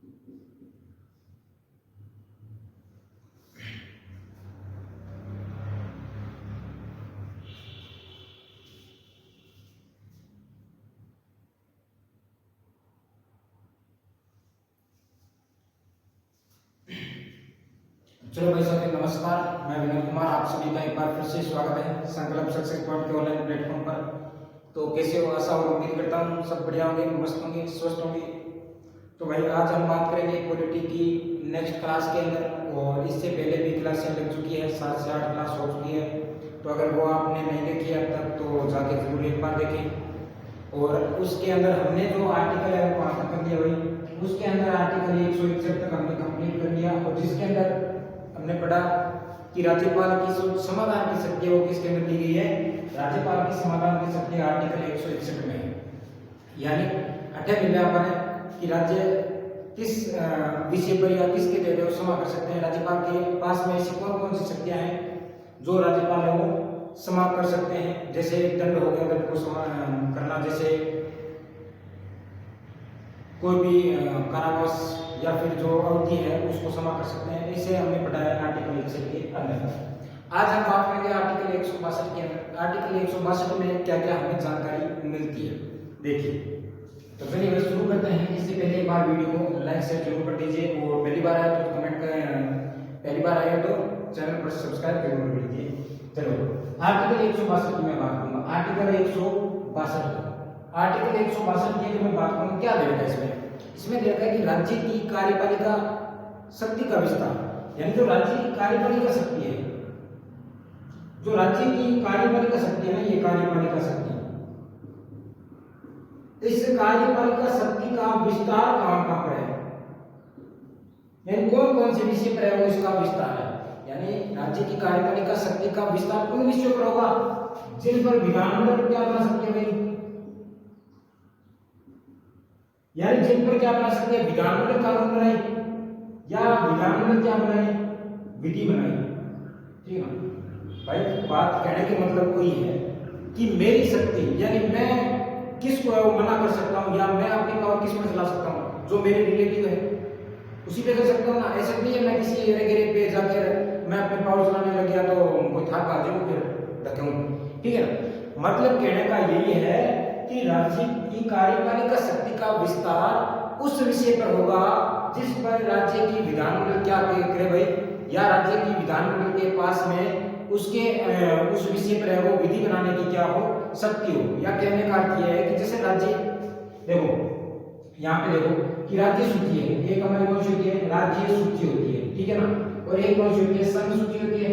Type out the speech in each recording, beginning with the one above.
चलो भाई साहब नमस्कार, मैं विनोद कुमार, आप सभी का एक बार फिर से स्वागत है संकल्प सक्सेस पॉइंट के ऑनलाइन प्लेटफॉर्म पर। तो कैसे हो, आशा और उम्मीद करता हूँ सब बढ़िया होंगे, मस्त होंगे, स्वस्थ होंगे। तो भाई आज हम बात करेंगे पॉलिटी की नेक्स्ट क्लास के अंदर, और इससे पहले भी क्लासें लग चुकी है, 7 से 8 क्लास हो चुकी है। तो अगर वो आपने नहीं देखी अब तक तो जाके जरूर एक बार देखें। और उसके अंदर हमने जो आर्टिकल है वो खत्म कर दिया भाई। उसके अंदर आर्टिकल 161 तक हमने कंप्लीट कर लिया, और जिसके अंदर हमने पढ़ा कि राज्यपाल की समाधान की शक्ति वो किसके अंदर दी गई है, राज्यपाल की समाधान की शक्ति आर्टिकल 161 में है। यानी अठे विज्ञापन है कि राज्य किस विषय पर या किसके तहत क्षमा कर सकते हैं। राज्यपाल के पास में ऐसी कौन कौन सी शक्तियां हैं जो राज्यपाल है वो क्षमा कर सकते हैं। जैसे दंड हो गया, दंड को क्षमा करना, जैसे कोई भी कारावास या फिर जो अवधि है उसको क्षमा कर सकते हैं। इसे हमने पढ़ा है आर्टिकल 161 के अंदर। आज हम बात करेंगे आर्टिकल 162 के अंदर। आर्टिकल 162 में क्या क्या हमें जानकारी मिलती है, देखिए। तो चलिए शुरू करते हैं। इससे पहले एक बार वीडियो को लाइक शेयर जरूर कर दीजिए, और पहली बार आया तो कमेंट करें, पहली बार आया तो चैनल पर सब्सक्राइब जरूर कर दीजिए। चलो आर्टिकल 162 की मैं बात करूंगा। आर्टिकल 162 आर्टिकल 162 की मैं बात करूँ, क्या दे रखा है इसमें? इसमें दे रखा है कि राज्य की कार्यपालिका शक्ति का विस्तार। यानी जो राज्य की कार्यपालिका शक्ति है, जो राज्य की कार्यपालिका शक्ति है ना, ये कार्यपालिका शक्ति, इस कार्यपालिका शक्ति का विस्तार कहां पर है, यानी कौन कौन से विषय पर है वो इसका विस्तार है। यानी राज्य की कार्यपालिका शक्ति का विस्तार उन विषयों पर होगा जिन पर विधानमंडल क्या बना सकते हैं, यानी जिन पर क्या बना सकते हैं, विधानमंडल कानून बनाए या विधानमंडल क्या बनाए, विधि बनाई। ठीक है भाई, बात कहने के मतलब कोई है कि मेरी शक्ति, यानी मैं किसको मना कर सकता हूं या मैं अपनी पावर किस पर चला सकता हूं, जो मेरे रिलेटिव है उसी पे कर सकता हूं ना। ऐसा नहीं है मैं किसी एरिया गिरे पे जाकर मैं अपनी पावर चलाने लग गया तो कोई था बाजू फिर धक्के। ठीक है ना, मतलब कहने का यही है कि राज्य की कार्यपालिका शक्ति का विस्तार उस विषय पर होगा जिस पर राज्य की विधानमंडल क्या करे भाई, या राज्य की विधानमंडल के पास में उसके उस विषय पर है वो विधि बनाने की क्या हो, शक्ति हो। या कहने का अर्थ यह है कि जैसे राज्य, देखो यहाँ पे देखो कि राज्य सूची है, एक हमारी कौन सी होती है, राज्य सूची होती है, ठीक है ना, और एक कौन सी होती है, संघ सूची होती है।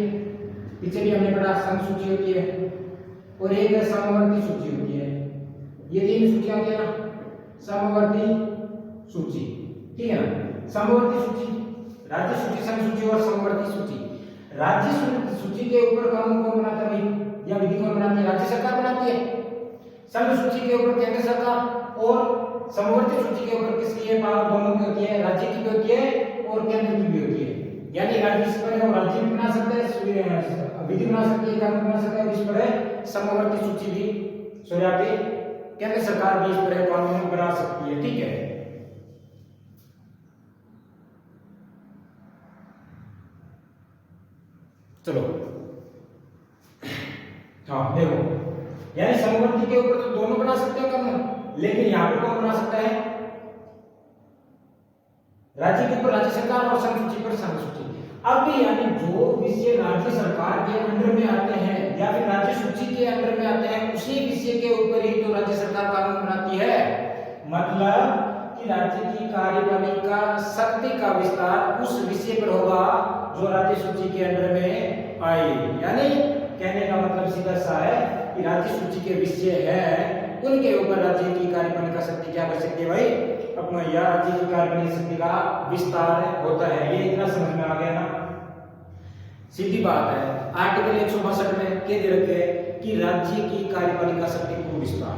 पीछे भी हमने पढ़ा संघ सूची होती है, और एक है समवर्ती सूची होती है। ये तीन सूचियां होती है ना, समवर्ती सूची, ठीक है ना। समवर्ती सूची, राज्य सूची, संघ सूची और समवर्ती सूची। राज्य सूची के ऊपर कानून कौन बनाता है भाई, या विधि कौन बनाती है, राज्य सरकार बनाती है। संघ सूची के ऊपर केंद्र सरकार, और समवर्ती सूची के ऊपर किसकी है पावर, दोनों की होती है, राज्य की भी होती है और केंद्र की भी होती है। यानी राज्य इस पर है, राज्य भी बना सकता है, विधि बना सकती है, कानून बना सकता है, इस पर है समवर्ती सूची भी, सॉरी केंद्र सरकार भी इस पर है कानून बना सकती है। ठीक है, चलो हाँ देखो, यानी समवर्ती के ऊपर तो दोनों बना सकते हैं कानून, लेकिन यहां पर कौन बना सकता है, राज्य के ऊपर राज्य सरकार और संघ सूची पर संघ सूची। अब भी यानी जो विषय राज्य सरकार के अंडर में आते हैं या फिर राज्य सूची के अंडर में आते हैं, उसी विषय के ऊपर ही तो राज्य सरकार कानून बनाती है। मतलब कि राज्य की कार्यपालिका शक्ति का विस्तार उस विषय पर होगा जो राज्य सूची के अंडर में आए। यानी कहने का मतलब सीधा सा है कि राज्य सूची के विषय है उनके ऊपर राज्य की कार्यपालिका शक्ति क्या कर सकती है भाई, अपना या राज्य की कार्यपालिका शक्ति का विस्तार होता है। ये इतना समझ में आ गया ना, सीधी बात है। आर्टिकल 162 में कह दे रखे कि राज्य की कार्यपालिका शक्ति को विस्तार।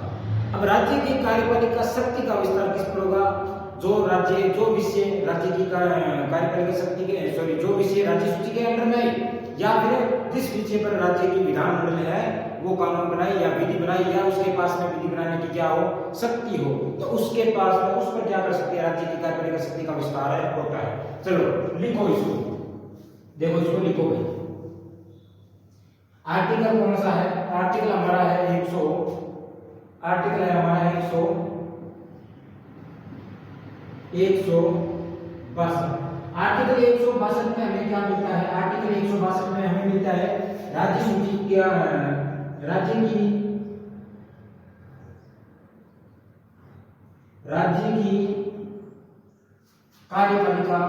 अब राज्य की कार्यपालिका शक्ति का विस्तार किस पर होगा, जो राज्य, जो विषय राज्य की कार्यपालिका शक्ति के, सॉरी जो विषय राज्य सूची के अंडर में या फिर जिस विषय पर राज्य की विधानमंडल है वो कानून बनाए या विधि बनाए या उसके पास में विधि बनाने की क्या हो, शक्ति हो, तो उसके पास में उस पर क्या कर सकती है राज्य की कार्यपालिका शक्ति का विस्तार होता है। चलो लिखो इसको, देखो इसको लिखो भाई। आर्टिकल कौन सा है? आर्टिकल हमारा है 100, आर्टिकल है हमारा 162। आर्टिकल 162 में हमें क्या मिलता है? आर्टिकल 162 में हमें मिलता है राज्य सूची क्या, राज्य की कार्यपालिका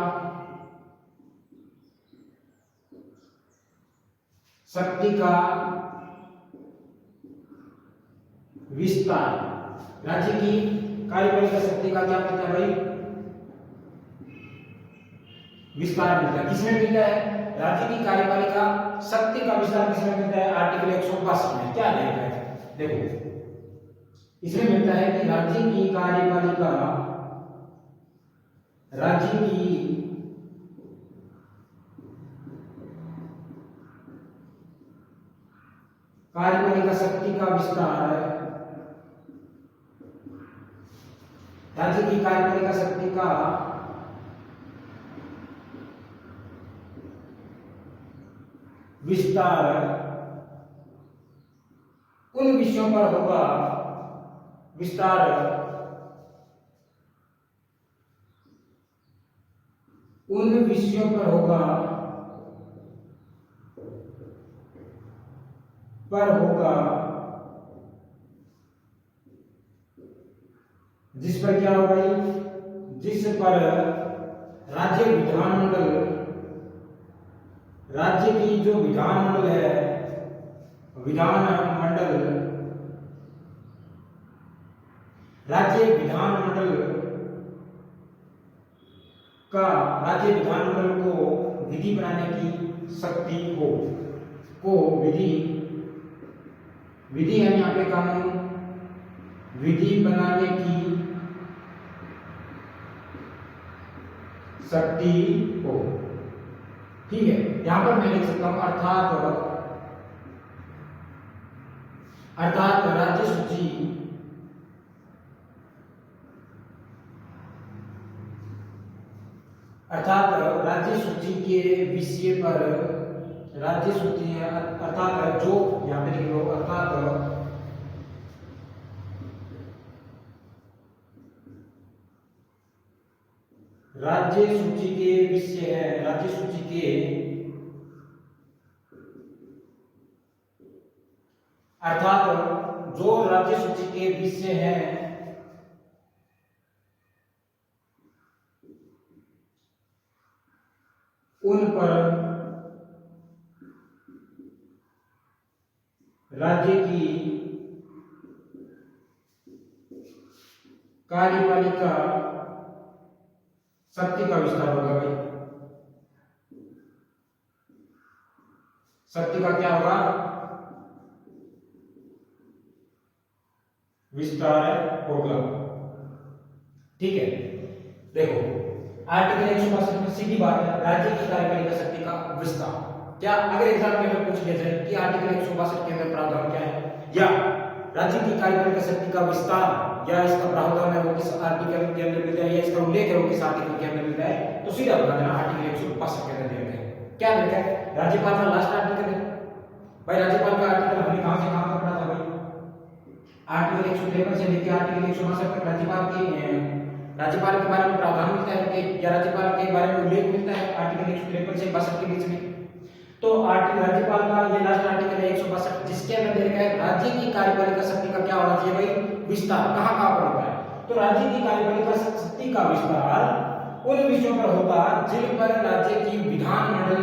शक्ति का विस्तार। राज्य की कार्यपालिका शक्ति का क्या मिलता है भाई? विस्तार मिलता है। किसमें मिलता है? राज्य की कार्यपालिका शक्ति का विस्तार किसमें मिलता है? आर्टिकल 162 में। क्या देखा है? देखो इसमें मिलता है कि राज्य की कार्यपालिका, राज्य की कार्यपालिका शक्ति का विस्तार, राज्य की कार्यपालिका शक्ति का विस्तार उन विषयों पर होगा, विस्तार उन विषयों पर होगा जिस पर क्या होगा भाई? जिस पर राज्य विधानमंडल, राज्य की जो विधानमंडल है, विधानमंडल, राज्य विधानमंडल का, राज्य विधानमंडल को विधि बनाने की शक्ति को विधि है यहाँ पे कानून, विधि बनाने की शक्ति हो। ठीक है, यहां पर मैं लिख सकता हूं अर्थात राज्य सूची, अर्थात राज्य सूची के विषय पर, राज्य सूची अर्थात जो यहां पे लिख लो, अर्थात राज्य सूची के विषय है, राज्य सूची के अर्थात जो राज्य सूची के विषय हैं उन पर राज्य की कार्यपालिका शक्ति का विस्तार होगा भाई। शक्ति का क्या होगा? विस्तार होगा। ठीक है, देखो आर्टिकल 162 में सीधी बात है, राज्य की कार्यपालिका शक्ति का विस्तार। क्या अगर एग्जाम में अगर पूछ लिया जाए कि आर्टिकल 162 के अंदर प्रावधान क्या है, या राज्य की कार्यपालिका शक्ति का विस्तार या इसका प्रावधान है वो किस आर्टिकल के अंदर मिलता है, या इसका उल्लेख है वो किस आर्टिकल के अंदर मिलता है, तो सीधा बता देना आर्टिकल 162 के अंदर देते हैं। क्या देते हैं? राज्यपाल का लास्ट आर्टिकल है भाई। राज्यपाल का आर्टिकल हमने कहां से कहां तक पढ़ा था भाई? आर्टिकल 153 से लेकर आर्टिकल 162 तक राज्यपाल के बारे में प्रावधान मिलता है कि, या राज्यपाल के बारे में उल्लेख मिलता है आर्टिकल 153 से 62 के बीच में। तो आर्टिकल राज्यपाल का ये लास्ट आर्टिकल है 162, जिसके अंदर देखा है राज्य की कार्यपालिका शक्ति का क्या होना चाहिए भाई? विस्तार। कहां कहां पर होता है? तो राज्य की कार्यपालिका शक्ति का विस्तार उन विषयों पर होगा जिन पर राज्य की विधानमंडल,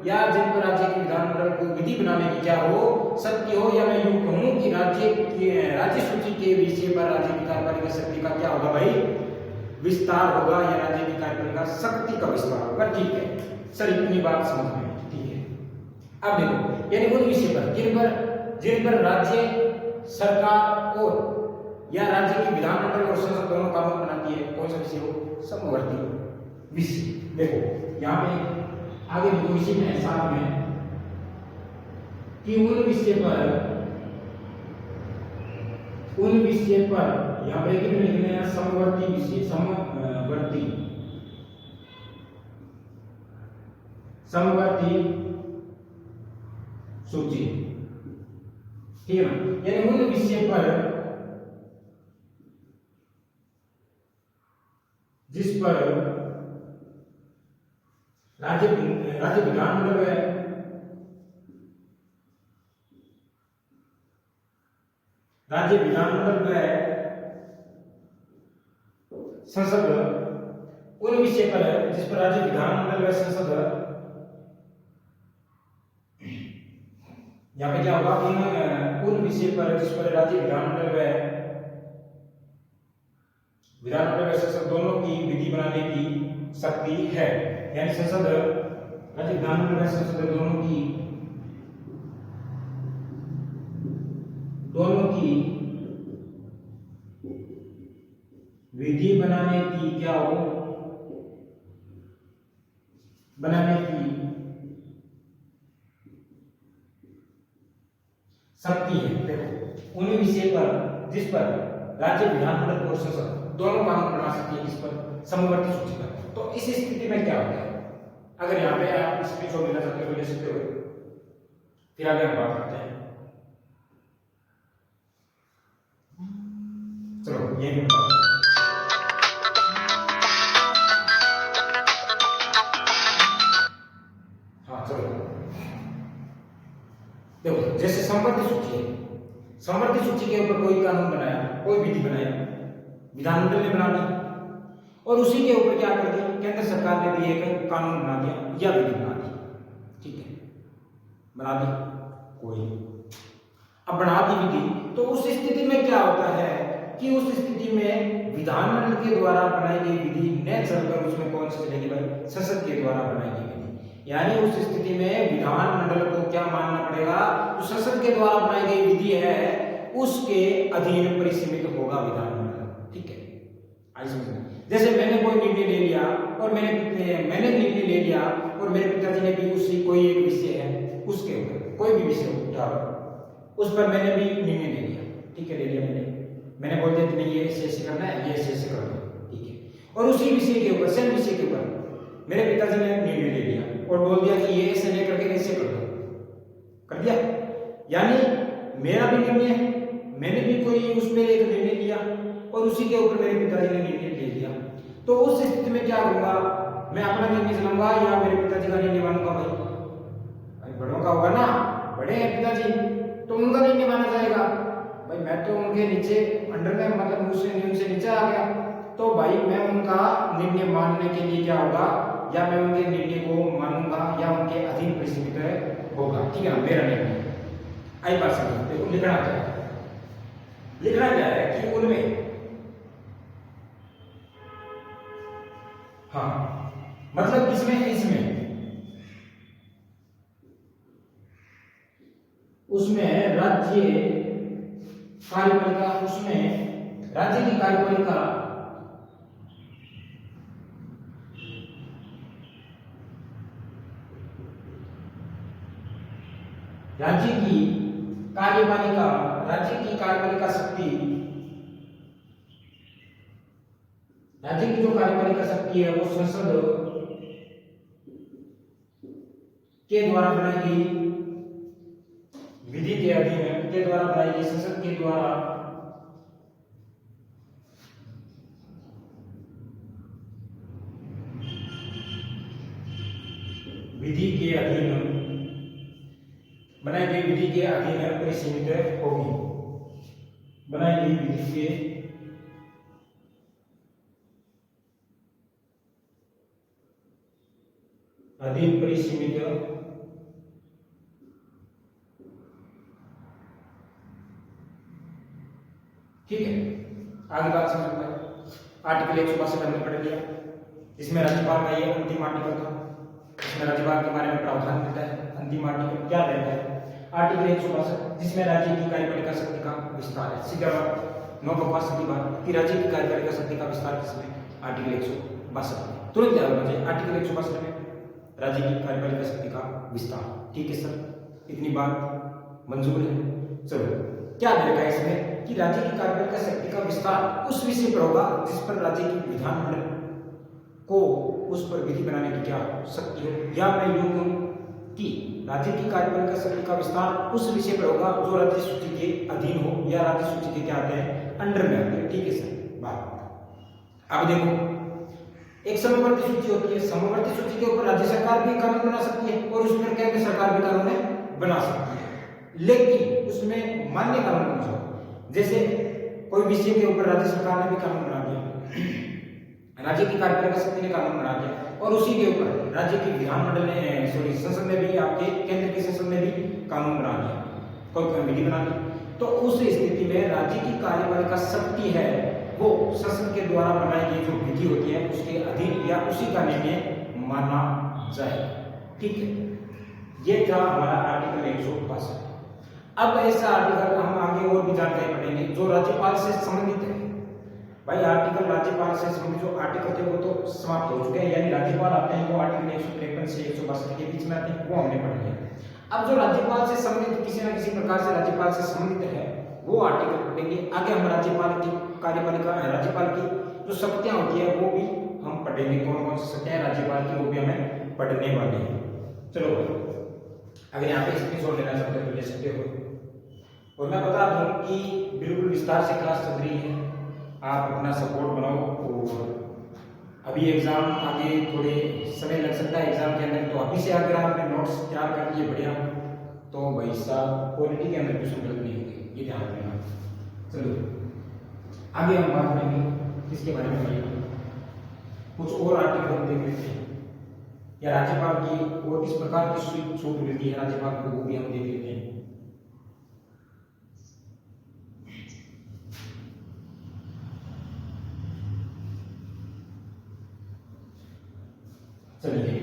या जिन पर राज्य के विधानमंडल को विधि बनाने की क्या हो, शक्ति हो, या मैं यूं कहूं कि राज्य सूची के विषय पर राज्य की कार्यपालिका शक्ति का क्या होगा भाई? विस्तार होगा, या राज्य की कार्यपालिका शक्ति का विस्तार होगा। ठीक है सर, इतनी बात समझ में। ठीक है, अब देखो यानी उन विषय पर जिन पर राज्य सरकार और या राज्य की विधानमंडल और संसद दोनों कानून बनाती है, कौन सा विषय हो? समवर्ती विषय। देखो यहाँ पे आगे लिखो इसी में साथ में कि उन विषय पर यहाँ ब्रैकेट में लिखने हैं समवर्ती विषय, समवर्ती समवर्ती सूची, ठीक है ना। यानी उन विषय पर जिस पर राज्य विधानमंडल व संसद, उन विषय पर जिस पर राज्य विधानमंडल व संसद, यहाँ पे क्या होगा, उन विषय पर जिस पर राज्य विधानमंडल व संसद दोनों की विधि बनाने की शक्ति है। यानी संसद, राज्य विधानमंडल व संसद दोनों की विधि बनाने की क्या हो, बनाने की शक्ति है। देखो, उन विषय पर जिस पर राज्य विधानमंडल और संसद दोनों कानून बना सकती है, इस पर समवर्ती सूची पर। तो इस स्थिति में क्या होता है, अगर यहाँ पे आप इसमें जो लेना चाहते हो ले सकते हो, फिर आगे हम बात करते हैं। चलो ये हाँ चलो देखो, जैसे समवर्ती सूची है, समवर्ती सूची के ऊपर कोई कानून बनाया, कोई विधि बनाया, विधानमंडल ने बना दी, और उसी के ऊपर क्या कर दिया, केंद्र सरकार ने भी एक कानून बना दिया या विधि बना दी, ठीक है, बना दी कोई, अब बना दी विधि, तो उस स्थिति में क्या होता है कि उस स्थिति में विधानमंडल के द्वारा बनाई गई विधि न चलकर उसमें कौन सी चलेगी भाई, संसद के द्वारा बनाई गई विधि। यानी उस स्थिति में विधानमंडल को क्या मानना पड़ेगा, जो संसद के द्वारा बनाई गई विधि है उसके अधीन परिसीमित होगा विधानमंडल, ठीक है। आई समझ, जैसे मैंने कोई निर्णय ले लिया और मैंने निर्णय ले लिया और मेरे पिताजी ने भी उसी कोई एक विषय है उसके ऊपर कोई भी विषय उठा, उस पर मैंने भी निर्णय ले लिया, ठीक है, ले लिया मैंने बोल दिया कि नहीं ये ऐसे करना है, ये ऐसे कर दो, ठीक है, और उसी विषय के ऊपर, सेम विषय के ऊपर मेरे पिताजी ने निर्णय ले लिया और बोल दिया कि ये ऐसे नहीं करके ऐसे कर दो, कर दिया। यानी मेरा भी निर्णय है, मैंने भी कोई उस पर एक निर्णय लिया और उसी के ऊपर मेरे पिताजी ने निर्णय ले लिया, तो उस स्थिति में क्या होगा, मैं अपना निर्णय चलाऊंगा या मेरे पिताजी का निर्णय मानूंगा भाई, बड़ों का होगा ना, बड़े हैं पिताजी तो उनका निर्णय माना जाएगा भाई, मैं तो उनके नीचे अंडर में, मतलब उनसे नीचे आ गया, तो भाई मैं उनका निर्णय मानने के लिए क्या होगा, या मैं उनके निर्णय को मानूंगा या उनके अधीन परिसीमित होगा, ठीक है ना, मेरा निर्णय। आई बात समझ, देखो लिखना क्या है, लिखना क्या है कि उनमें, हाँ मतलब इसमें उसमें राज्य कार्यपालिका, उसमें राज्य की कार्यपालिका राज्य की कार्यपालिका शक्ति, राज्य की जो कार्यपालिका शक्ति है वो संसद के द्वारा बनाई गई विधि के अधीन, के द्वारा बनाई गई, संसद के द्वारा विधि के अधीन बनाई गई विधि के अधीन परिसीमित होगी, बनाई गई विधि के अधीन परिसीमित, ठीक है। आगे बात समझ में, आर्टिकल 162 हमने पढ़ लिया, इसमें राज्यपाल का ये अंतिम आर्टिकल था, इसमें राज्यपाल के बारे में प्रावधान मिलता है। अंतिम आर्टिकल क्या रहता है, आर्टिकल 162 जिसमें राज्य की कार्यपालिका शक्ति का विस्तार है। सीधा बात, नो बकवास, सीधी बात कि राज्य की कार्यपालिका शक्ति का विस्तार किसमें, आर्टिकल 162। तुरंत याद होना चाहिए, आर्टिकल 162 में राज्य की कार्यपालिका शक्ति का विस्तार, ठीक है सर, इतनी बात मंजूर है। चलो क्या देखा इसमें कि राज्य की कार्यपालिका शक्ति का विस्तार उस विषय पर होगा जिस पर राज्य की विधानमंडल को उस पर विधि बनाने की क्या शक्ति हो, या मैं यूं कहूं कि राज्य की कार्यपालिका शक्ति का विस्तार उस विषय पर होगा जो राज्य सूची के अधीन हो या राज्य सूची के क्या आते हैं, अंडर में आते हैं। ठीक है सर, बात अब देखो, एक समवर्ती सूची होती है, समवर्ती सूची के ऊपर राज्य सरकार भी कानून बना सकती है और उस पर केंद्र सरकार भी कानून बना सकती है, लेकिन उसमें मान्य कानून कौन सा, जैसे कोई विषय के ऊपर राज्य सरकार ने भी कानून बना दिया, राज्य की कार्यपालिका शक्ति ने कानून बना दिया और उसी के ऊपर राज्य की विधानमंडल ने संसद ने भी, आपके केंद्र की संसद ने भी कानून बना दिया, कोई विधि बना दी, तो उस स्थिति में राज्य की कार्यपालिका शक्ति है वो संसद के द्वारा बनाई गई जो विधि होती है उसके अधीन या उसी का निर्णय माना जाए। ठीक है, ये था हमारा आर्टिकल 162। अब ऐसा आर्टिकल हम आगे और भी जानकारी पढ़ेंगे जो राज्यपाल से संबंधित है। भाई आर्टिकल राज्यपाल से संबंधित जो आर्टिकल थे वो तो समाप्त हो चुके हैं, यानी राज्यपाल आते हैं वो आर्टिकल 153 से 162 के बीच में आते हैं, वो हमने पढ़ लिया। अब जो राज्यपाल से संबंधित किसी न किसी प्रकार से राज्यपाल से संबंधित है वो आर्टिकल पढ़ेंगे। आगे हम राज्यपाल की कार्यपालिका, राज्यपाल की जो शक्तियां होती है वो भी हम पढ़ेंगे, कौन कौन सी शक्तियां राज्यपाल की वो भी हमें पढ़ने वाले हैं। चलो अगर यहाँ पे स्क्रीनशॉट लेना चाहते हो तो ले सकते हो, और मैं बता दूं कि बिल्कुल विस्तार से क्लास चल रही है, आप अपना सपोर्ट बनाओ। और अभी एग्जाम आगे थोड़े समय लग सकता है एग्जाम के अंदर, तो अभी से अगर आपने नोट्स तैयार कर लिए बढ़िया, तो भाई साहब क्वालिटी के अंदर कुछ गलत नहीं होगी, ये ध्यान रखना। चलो आगे हम बात करेंगे किसके बारे में, कुछ और आर्टिकल हम देख लेते हैं, या राज्यपाल की और किस प्रकार की छूट मिलती है राज्यपाल को, वो भी हम देख लेते हैं। चलिए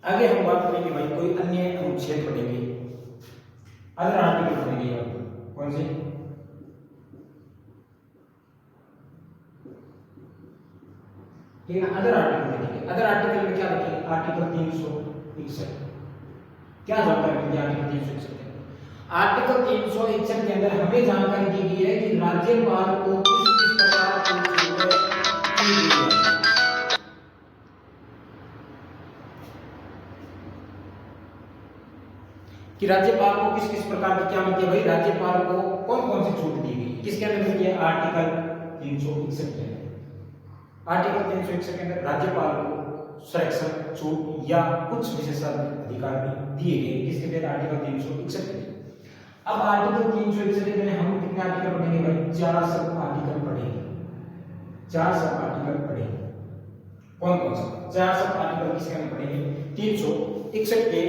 आगे हम बात करेंगे भाई कोई अन्य अनुच्छेद पढ़ेंगे, अदर आर्टिकल पढ़ेंगे। आप कौन से, ठीक है, अदर आर्टिकल देखेंगे। अदर आर्टिकल में क्या देखेंगे, आर्टिकल 361 क्या जानकारी मिलती है आर्टिकल 361 के अंदर। आर्टिकल 361 के अंदर हमें जानकारी दी गई है कि राज्यपाल को किस किस प्रकार की कि राज्यपाल को किस किस प्रकार की क्या मिलती है। भाई राज्यपाल को कौन कौन सी छूट दी गई, किसके अंदर मिलती है, आर्टिकल 361 के अंदर। आर्टिकल 361 के अंदर राज्यपाल को संरक्षण छूट या कुछ विशेषाधिकार भी दिए गए, किसके तहत, आर्टिकल 361 के तहत। अब आर्टिकल 361 में हम कितने आर्टिकल पढ़ेंगे भाई, 4 सब आर्टिकल पढ़ेंगे, 4 सब आर्टिकल पढ़ेंगे। कौन कौन सा 4 सब आर्टिकल किसके अंदर पढ़ेंगे, 361 के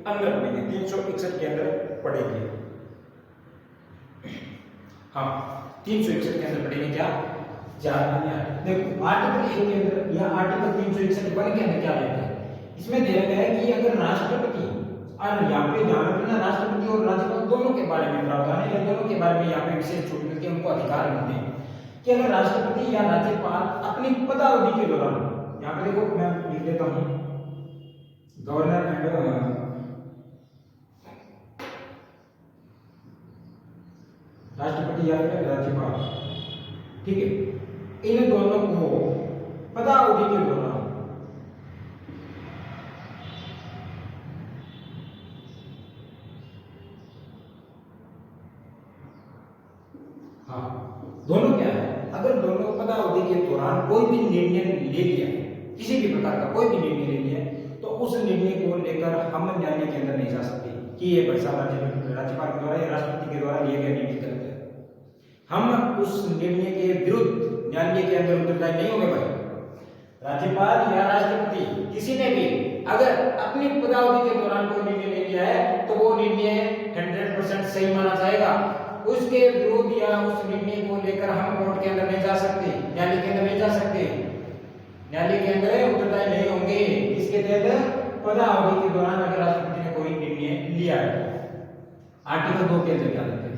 अंदर पढ़ेंगे, 361 के अंदर पढ़ेंगे। हाँ 361 के अंदर पढ़ेंगे क्या, 4 अन्य। देखो आर्टिकल 1 के अंदर या आर्टिकल 361 के अंदर क्या रहता है, इसमें दिया गया है कि अगर राष्ट्रपति, और यहाँ पे ध्यान रखना राष्ट्रपति और राज्यपाल दोनों के बारे में प्रावधान है, या दोनों के बारे में यहाँ पे विशेष छूट मिलती है, उनको अधिकार मिलते हैं कि अगर राष्ट्रपति या राज्यपाल अपनी पदावधि के दौरान, यहाँ पे देखो मैं लिख देता हूँ, गवर्नर एंड राष्ट्रपति या फिर राज्यपाल, ठीक है, इन दोनों को पदावधि के दौरान दोनों क्या है, अगर दोनों पदावधि के दौरान कोई भी निर्णय ले लिया, किसी भी प्रकार का कोई भी निर्णय ले लिया, तो उस निर्णय को लेकर हम न्यायालय के अंदर नहीं जा सकते कि ये भाई साहब राज्यपाल के द्वारा या राष्ट्रपति के द्वारा लिए गए निर्णय गलत है। हम उस निर्णय के विरुद्ध न्यायालय के अंदर उत्तरदायी नहीं होंगे भाई। राज्यपाल या राष्ट्रपति किसी ने भी अगर अपनी पदावधि के दौरान कोई निर्णय ले लिया है तो वो निर्णय 100% सही माना जाएगा। उसके विरोध या उस निर्णय को लेकर हम कोर्ट के अंदर नहीं जा सकते, न्यायालय के अंदर नहीं जा सकते, न्यायालय के अंदर उत्तरदायी नहीं होंगे। इसके तहत पदावधि के दौरान अगर राष्ट्रपति ने कोई निर्णय लिया है। आर्टिकल 2 के अंदर क्या लिखा है,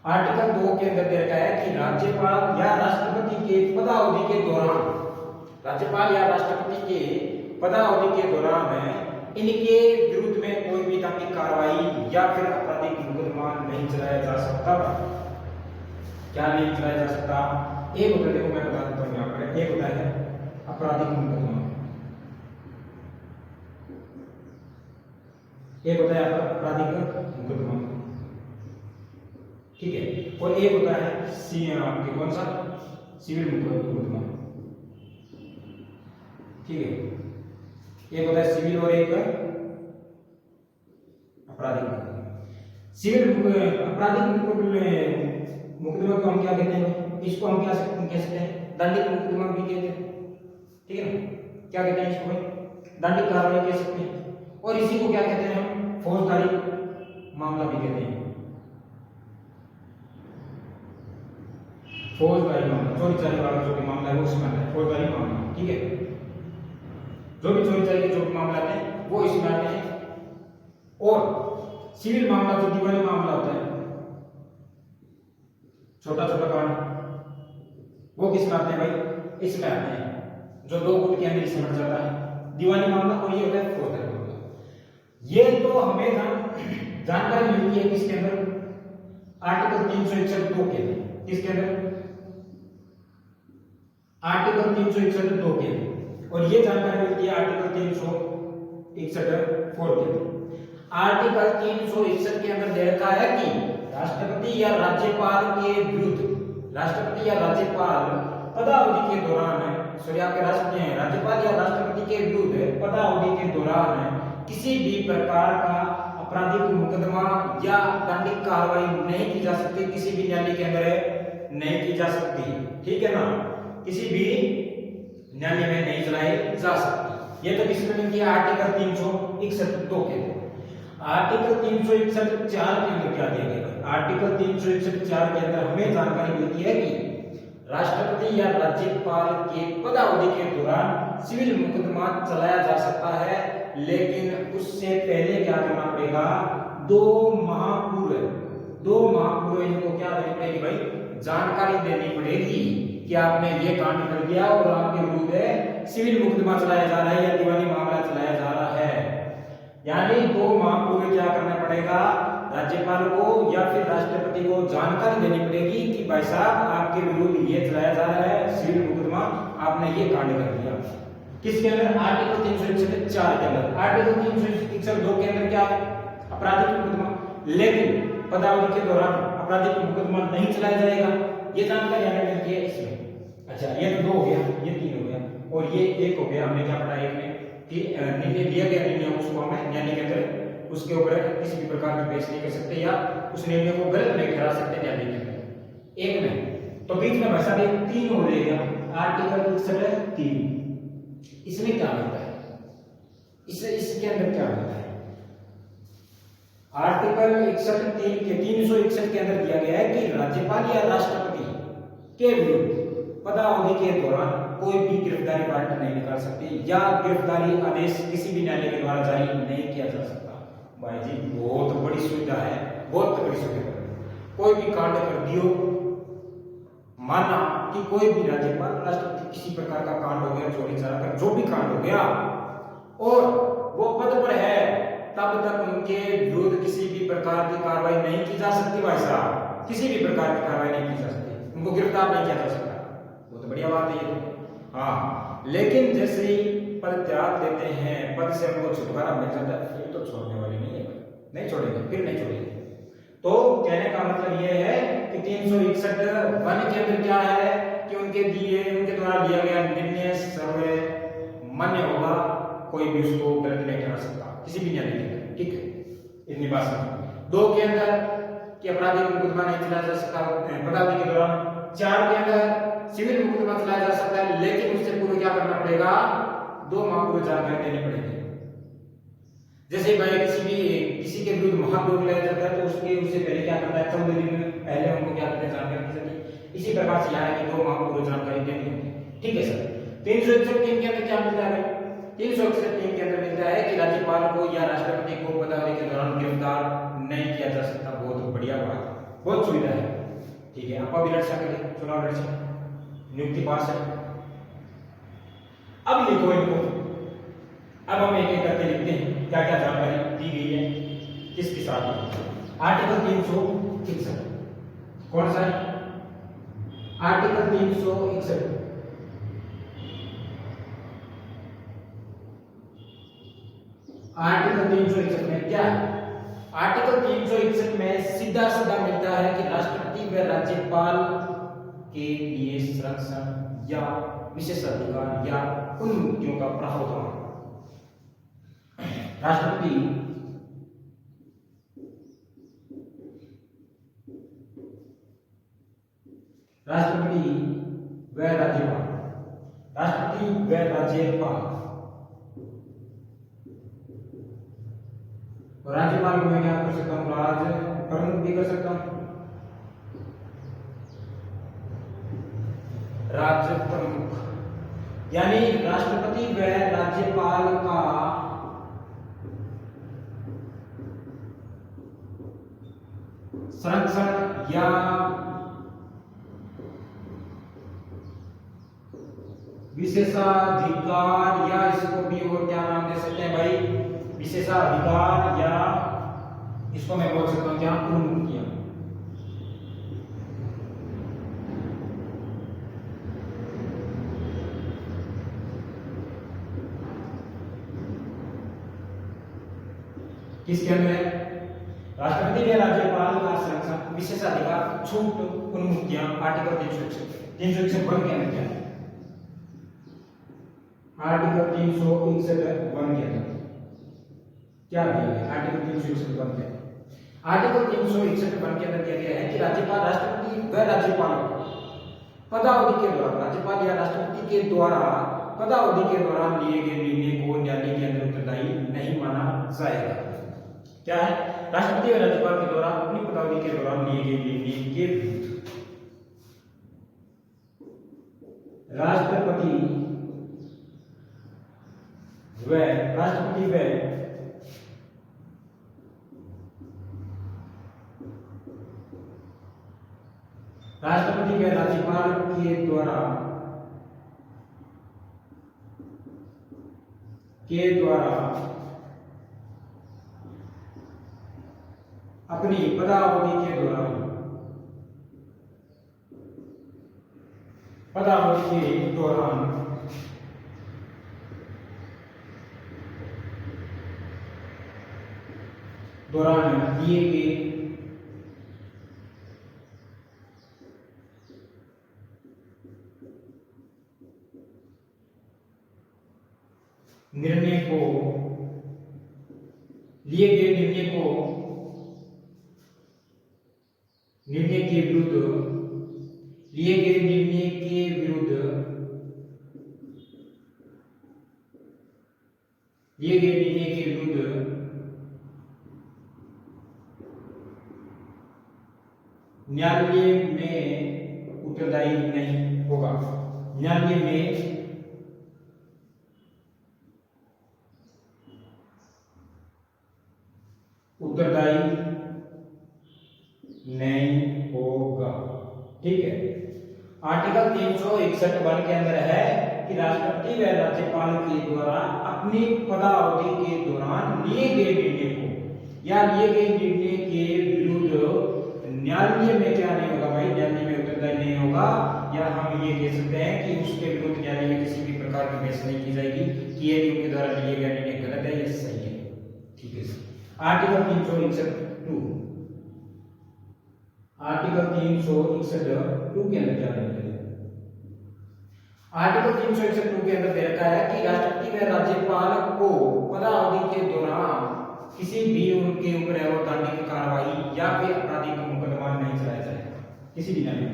आर्टिकल 2 के अंदर देखा है कि राज्यपाल या राष्ट्रपति के पदावधि के दौरान, राज्यपाल या राष्ट्रपति के पदावधि के दौरान इनके विरुद्ध में कोई भी तांत्रिक कार्रवाई या फिर आपराधिक मुकदमा नहीं चलाया जा सकता। क्या नहीं चलाया जा सकता, एक होता है, देखो मैं बता देता हूँ यहाँ पर, एक होता है आपराधिक मुकदमा, एक होता है आपराधिक मुकदमा, ठीक है, और एक होता है आपके कौन सा सिविल मुकदमा, ठीक है, एक होता है सिविल और एक आपराधिक मुकदमा। सिविल आपराधिक मुकदमा को हम क्या कहते हैं, इसको हम क्या कह सकते हैं, दंडिक मुकदमा भी कहते हैं, ठीक है ना, क्या कहते हैं इसको भाई, दंडिक कार्रवाई कह सकते हैं, और इसी को क्या कहते हैं हम, फौजदारी मामला भी कहते हैं, फौजदारी मामला, चोरी चारी वाला जो भी मामला है वो इसमें आता है, फौजदारी मामला, ठीक है, जो भी चोरी चारी के जो भी मामला आते हैं वो इसमें आते हैं। और सिविल मामला जो दीवानी मामला होता है, छोटा छोटा कांड, वो किसमें आते हैं भाई, इसमें आते हैं, जो 2 गुट के अंदर समझ जाता है दीवानी मामला, और ये होता है फौजदारी मामला। ये तो हमें जानकारी मिलती है किसके अंदर, आर्टिकल 361(2) के अंदर, किसके अंदर, आर्टिकल 361(2) के अंदर, और ये जानकारी मिलती है आर्टिकल 361(4) के अंदर। आर्टिकल 361 के अंदर दे रखा है कि राष्ट्रपति या राज्यपाल के विरुद्ध, राष्ट्रपति या राज्यपाल पदावधि के दौरान, सॉरी आपके राज्यपाल या राष्ट्रपति के विरुद्ध पदावधि के दौरान किसी भी प्रकार का आपराधिक मुकदमा या दंडिक कार्रवाई नहीं की जा सकती, किसी भी न्यायालय के अंदर नहीं की जा सकती, ठीक है ना, किसी भी न्यायालय में नहीं चलाई जा सकती। ये तो किसमें मिलती है, आर्टिकल 361(2) के अंदर। आर्टिकल 361(4) के अंदर क्या दिया गया है, आर्टिकल 361(4) के अंदर हमें जानकारी मिलती है कि राष्ट्रपति या राज्यपाल के पदावधि के दौरान सिविल मुकदमा चलाया जा सकता है, लेकिन उससे पहले क्या करना पड़ेगा, 2 माह पूर्व इनको क्या देनी पड़ेगी भाई, जानकारी देनी पड़ेगी कि आपने ये कांड कर दिया और आपके विरुद्ध सिविल मुकदमा चलाया जा रहा है या दीवानी मामला चलाया जा रहा है। यानी 2 माह पूर्व क्या करना पड़ेगा, राज्यपाल को या फिर राष्ट्रपति को जानकारी देनी पड़ेगी कि भाई साहब आपके विरुद्ध ये चलाया जा रहा है सिविल मुकदमा, आपने ये कांड कर दिया। किसके अंदर, आर्टिकल 361(4) के अंदर। आर्टिकल 361(2) के अंदर क्या है, आपराधिक मुकदमा, लेकिन पदावधि के दौरान आपराधिक मुकदमा नहीं चलाया जाएगा, ये जानकारी हमें मिलती है इसमें। अच्छा, ये तो 2 हो गया, ये 3 हो गया, और ये 1 हो गया, हमने क्या पढ़ा एक में कि निर्णय दिया गया, निर्णय उसको हमें न्यायालय के अंदर उसके ऊपर किसी भी प्रकार का पेश नहीं कर सकते या उस निर्णय को गलत नहीं ठहरा सकते न्यायालय के अंदर, एक में। तो बीच में भाषा में 3 हो गया, आर्टिकल 3। इसमें क्या होता है, इसके अंदर क्या होता है, आर्टिकल 361(3) के 361 के अंदर दिया गया है कि राज्यपाल या राष्ट्रपति के विरुद्ध पदावधि के दौरान कोई भी गिरफ्तारी वारंट नहीं निकाल सकती या गिरफ्तारी आदेश किसी भी न्यायालय के द्वारा जारी नहीं किया जा सकता। भाई जी बहुत बड़ी सुविधा है, बहुत बड़ी सुविधा है। कोई भी कांड कर दियो, माना कि कोई भी राज्यपाल राष्ट्रपति किसी प्रकार का कांड हो गया, चोरी चारा का जो भी कांड हो गया, और वो पद पर है, तब तक उनके विरुद्ध किसी भी प्रकार की कार्रवाई नहीं की जा सकती। भाई साहब किसी भी प्रकार की कार्रवाई नहीं की जा सकती, उनको गिरफ्तार नहीं किया जा सकता। बहुत बढ़िया बात है ये। हाँ, लेकिन जैसे ही पद त्याग देते हैं, पद से हमको छुटकारा मिल जाता है, फिर तो छोड़ने वाले नहीं है, नहीं छोड़ेंगे, फिर नहीं छोड़ेंगे। तो कहने का मतलब ये है कि 361(1) के अंदर क्या है कि उनके द्वारा दिया गया निर्णय सर्वमान्य होगा, कोई भी उसको गलत नहीं ठहरा सकता किसी भी न्यायालय के अंदर, ठीक है, इतनी बात समझ। 2 के अंदर कि आपराधिक मुकदमा नहीं चलाया जा सकता पदावधि के दौरान। 4 के अंदर सिविल मुकदमा चलाया जा सकता है, लेकिन उससे पूर्व क्या करना पड़ेगा, 2 माह पूर्व जानकारी देनी पड़ेगी। जैसे भाई किसी के विरुद्ध महाभियोग लाया जाता है, तो उससे पहले क्या करता है, 14 दिन पहले उनको क्या करते हैं, जानकारी दी जाती है। इसी प्रकार से यहाँ है कि 2 माह पूर्व जानकारी देनी होगी, ठीक है सर। 361(3) के अंदर क्या मिलता है, 361(3) के अंदर मिलता है कि राज्यपाल को या राष्ट्रपति को पदावधि के दौरान गिरफ्तार नहीं किया जा सकता। बहुत बढ़िया बात, बहुत सुविधा है, ठीक है। आप अभी लड़ सकते, चुनाव लड़ सकते, नियुक्ति पास है। अब लिखो इनको, अब हम एक एक करके लिखते हैं क्या क्या जानकारी दी गई है किसके साथ। आर्टिकल 361 कौन सा है, आर्टिकल 361 आर्टिकल 361 में क्या है? आर्टिकल 361 में सीधा सीधा मिलता है कि राष्ट्रपति व राज्यपाल के लिए संरक्षण या विशेषाधिकार या उन्मुक्तियों का प्रावधान। राष्ट्रपति व राज्यपाल, राष्ट्रपति व राज्यपाल, और राज्यपाल को मैं क्या कर सकता हूँ? राज्य प्रमुख भी कर सकता हूँ, राज्य प्रमुख, यानी राष्ट्रपति व राज्यपाल का संरक्षण या विशेषाधिकार, या इसको भी और क्या नाम दे सकते हैं भाई? विशेषाधिकार, या इसको मैं बोल सकता हूं क्या? उन्मुक्तियां। किसके अंदर है? राष्ट्रपति या राज्यपाल का संरक्षण, विशेषाधिकार, छूट, उन्मुक्तियां, आर्टिकल 361 के अंदर क्या है? आर्टिकल 361 के अंदर क्या दिया गया? आर्टिकल 361 के आर्टिकल 361 के अंदर क्या गया है कि राज्यपाल, राष्ट्रपति व राज्यपाल पदावधि के दौरान, राज्यपाल या राष्ट्रपति के द्वारा पदावधि के दौरान लिए गए निर्णय को न्यायालय के अंदर उत्तरदायी नहीं माना जाएगा। क्या है? राष्ट्रपति और राज्यपाल के द्वारा अपनी पदावधि के दौरान लिए गए निर्णय के विरुद्ध राष्ट्रपति व राज्यपाल के द्वारा अपनी पदावधि के दौरान दिए गए निर्णय के विरुद्ध न्यायालय में उत्तरदायी नहीं होगा। न्यायालय में उत्तरदायी नहीं होगा। ठीक है। आर्टिकल 361 के अंदर है कि राष्ट्रपति व राज्यपाल के द्वारा अपनी पदावधि के दौरान लिए गए निर्णय को या लिए गए निर्णय के विरुद्ध न्यायालय में क्या नहीं होगा भाई? न्यायालय में उत्तरदायी नहीं होगा, या हम ये कह सकते हैं कि उसके विरुद्ध न्यायालय में किसी भी प्रकार की बहस नहीं की जाएगी कि ये उनके द्वारा लिए गए निर्णय गलत है या सही है। ठीक है। आर्टिकल 361(2), आर्टिकल 361(2) के अंदर क्या है? आर्टिकल 361(2) के अंदर दे रखा है कि राष्ट्रपति व राज्यपाल को पदावधि के दौरान किसी भी उनके ऊपर दंडिक कार्रवाई या फिर आपराधिक मुकदमा नहीं चलाया जाएगा, किसी भी न्यायालय में।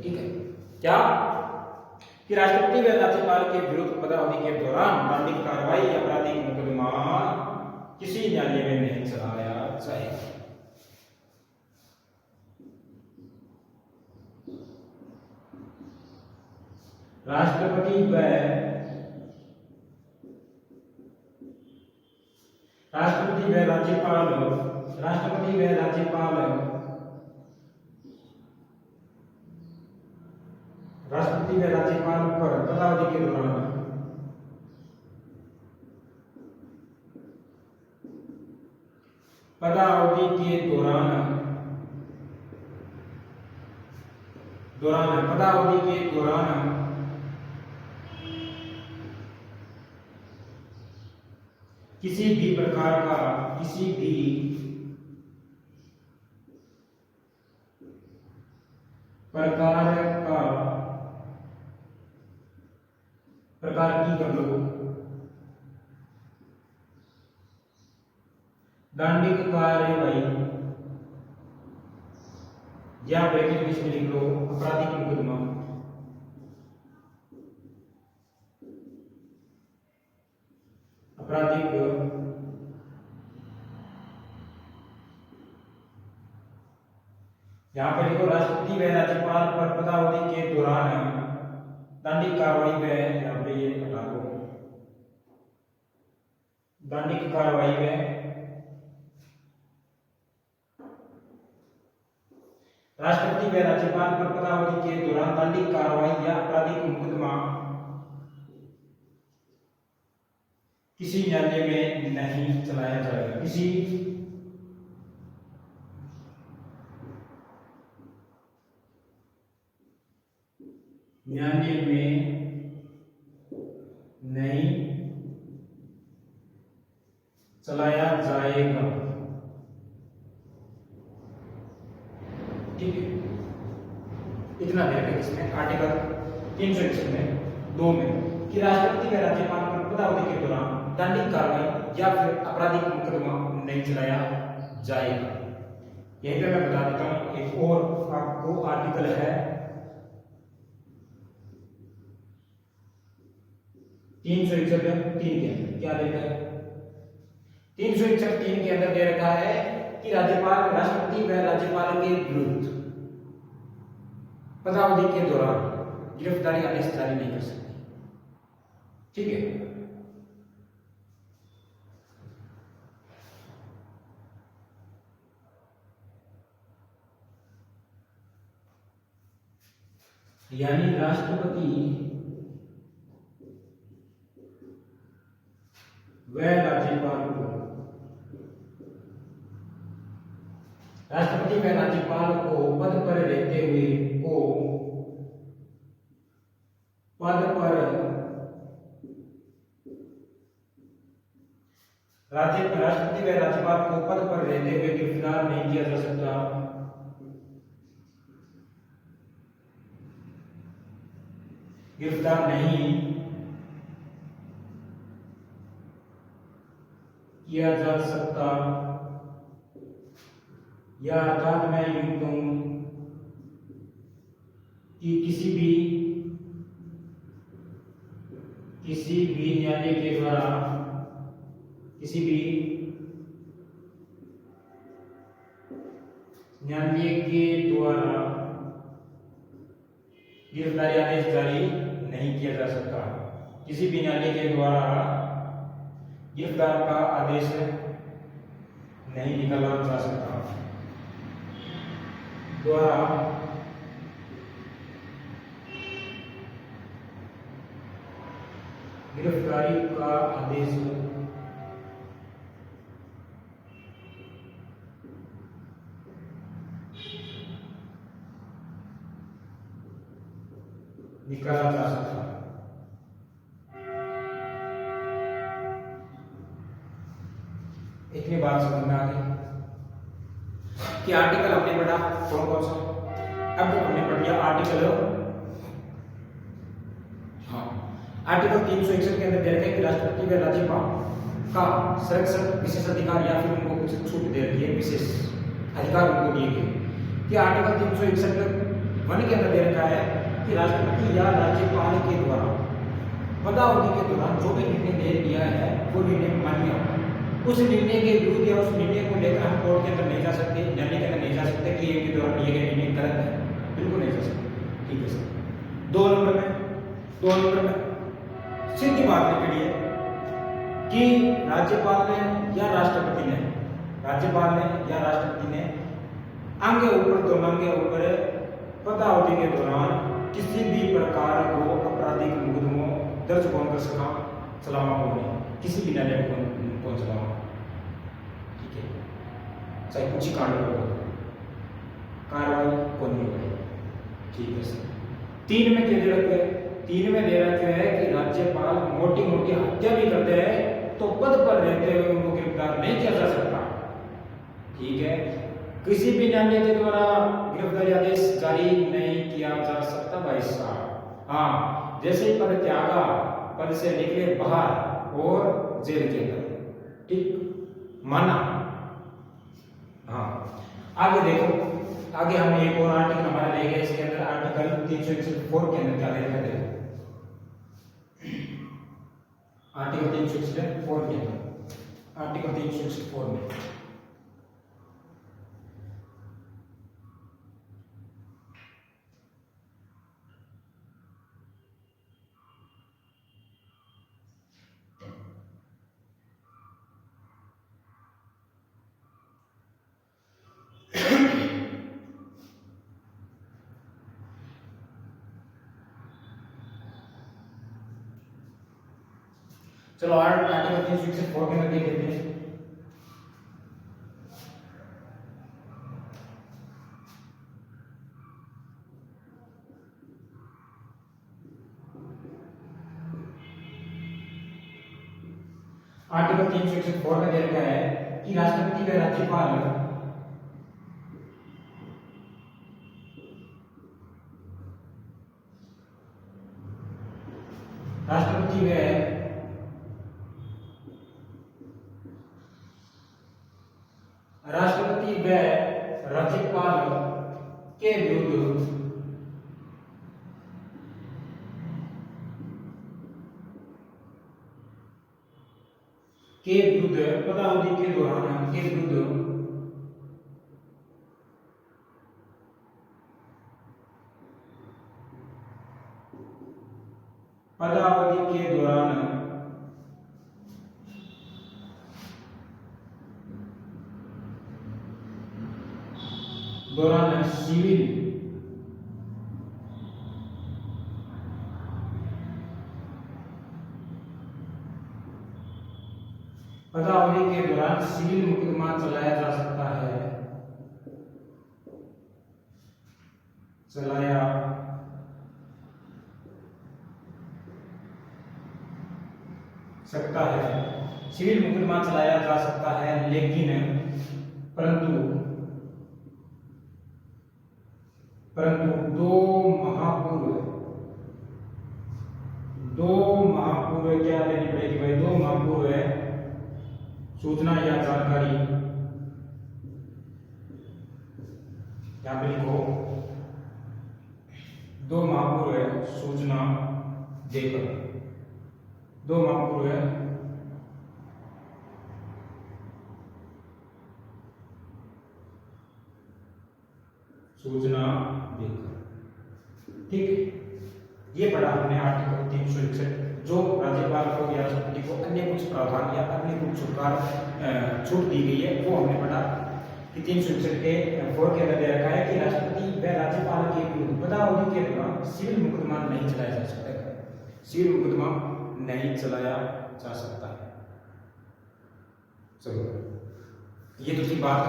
ठीक है। क्या कि राष्ट्रपति व राज्यपाल के विरुद्ध पदावधि के दौरान दंडिक कार्रवाई या आपराधिक मुकदमा किसी न्यायालय में नहीं चलाया जाएगा। राष्ट्रपति व राज्यपाल पर पदावधि के दौरान पदावधि के दौरान किसी भी प्रकार का प्रकार की कर लो दंडिक कार्यवाही या ब्रैकेट में लिख लो आपराधिक मुकदमा यहाँ पर देखो राष्ट्रपति व राज्यपाल पर पदावधि के दौरान दंडिक कार्रवाई में यहाँ पे ये हटा दो दंडिक कार्रवाई में राष्ट्रपति व राज्यपाल पर पदावधि के दौरान दंडिक कार्रवाई या आपराधिक मुकदमा किसी न्यायालय में नहीं चलाया जाएगा किसी न्यायालय में नहीं चलाया जाएगा। ठीक है, इतना देखें इसमें आर्टिकल 361 में 2 में कि राष्ट्रपति व राज्यपाल पर पदावधि के दौरान दंडिक कार्रवाई या फिर आपराधिक मुकदमा नहीं चलाया जाएगा। यहीं पे मैं बता देता हूं एक और आपको आर्टिकल है 361(3) के अंदर क्या दे रखा है 361(3) के अंदर दे रखा है कि राष्ट्रपति व राज्यपाल के विरुद्ध पदावधि के दौरान गिरफ्तारी आदेश जारी नहीं कर सकती। ठीक है, यानी राष्ट्रपति व राज्यपाल को पद पर रहते हुए राष्ट्रपति व राज्यपाल को पद पर रहते हुए गिरफ्तार नहीं किया जा सकता। गिरफ्तार नहीं किया जा सकता या अर्थात मैं यूं कहूं कि किसी भी न्यायालय के द्वारा गिरफ्तारी आदेश जारी नहीं किया जा सकता। किसी भी न्यायालय के द्वारा गिरफ्तार का आदेश नहीं निकाला जा सकता। गिरफ्तारी का आदेश निकाला जा सकता। इतनी बात समझ में आ गई कि आर्टिकल हमने पढ़ा कौन कौन सा। अब हमने पढ़ लिया आर्टिकल 361 के अंदर दे रखा है कि राष्ट्रपति व राज्यपाल का संरक्षण विशेष अधिकार या फिर उनको कुछ छूट दे रखी है, विशेष अधिकार उनको दिए गए। कि आर्टिकल 361(1) के अंदर दे रखा है कि राष्ट्रपति या राज्यपाल के द्वारा पदावधि के दौरान जो भी निर्णय ले लिया है वो निर्णय मान्य, उस निर्णय के विरुद्ध या उस निर्णय को लेकर हम कोर्ट के अंदर नहीं जा सकते, न्यायालय के अंदर नहीं जा सकते कि इनके द्वारा लिए गए निर्णय गलत है, बिल्कुल नहीं जा सकते। ठीक है सर। 2 नंबर में सीधी बात निकली है कि राज्यपाल ने या राष्ट्रपति ने आगे ऊपर पदावधि के दौरान किसी भी प्रकार को आपराधिक मुकदमों दर्ज कौन कर सका चलावा होने किसी भी न्यायालय में कौन चलावा। ठीक है, चाहे कुछ ही कांड हो कार्रवाई कौन नहीं होगी। ठीक है सर। 3 में दे रखे है कि राज्यपाल मोटी हत्या भी करते हैं तो पद पर रहते हुए उनको गिरफ्तार नहीं किया जा सकता। ठीक है, किसी भी न्यायालय के द्वारा गिरफ्तारी आदेश जारी नहीं किया जा सकता भाई साहब। हाँ, जैसे ही पद त्यागा, पद से निकले बाहर और जेल के अंदर, ठीक, माना। हाँ, आगे देखो, आगे हम एक और आर्टिकल हमारा ले गए, इसके अंदर आर्टिकल 364 के अंदर क्या लिखा है, आर्टिकल 364 के अंदर, आर्टिकल 364 में चलो आर्टिकल 364 के अंदर देख लेते हैं। आर्टिकल 364 में दे रखा है कि राष्ट्रपति व राज्यपाल राष्ट्रपति व राज्यपाल के विरुद्ध पदावधि के दौरान सिविल मुकदमा चलाया जा सकता है, सिविल मुकदमा चलाया जा सकता है, लेकिन परंतु दो महापूर्व क्या लेनी पड़ेगी भाई, 2 महापूर्व सूचना या जानकारी, यहाँ पे लिखो 2 महापूर्व सूचना देकर, 2 महापूर्व सूचना देकर, ठीक है। ये पढ़ा हमने आर्टिकल 361, जो राज्यपाल को या राष्ट्रपति को अन्य कुछ प्रावधान या अन्य कुछ छूट दी गई है, वो हमने पढ़ा कि 361 के 4 के अंदर दे रखा है कि राष्ट्रपति व राज्यपाल के विरुद्ध पदावधि के दौरान सिविल मुकदमा नहीं चलाया जा सकता है, सिविल मुकदमा नहीं चलाया जा सकता है। चलो, ये तो थी बात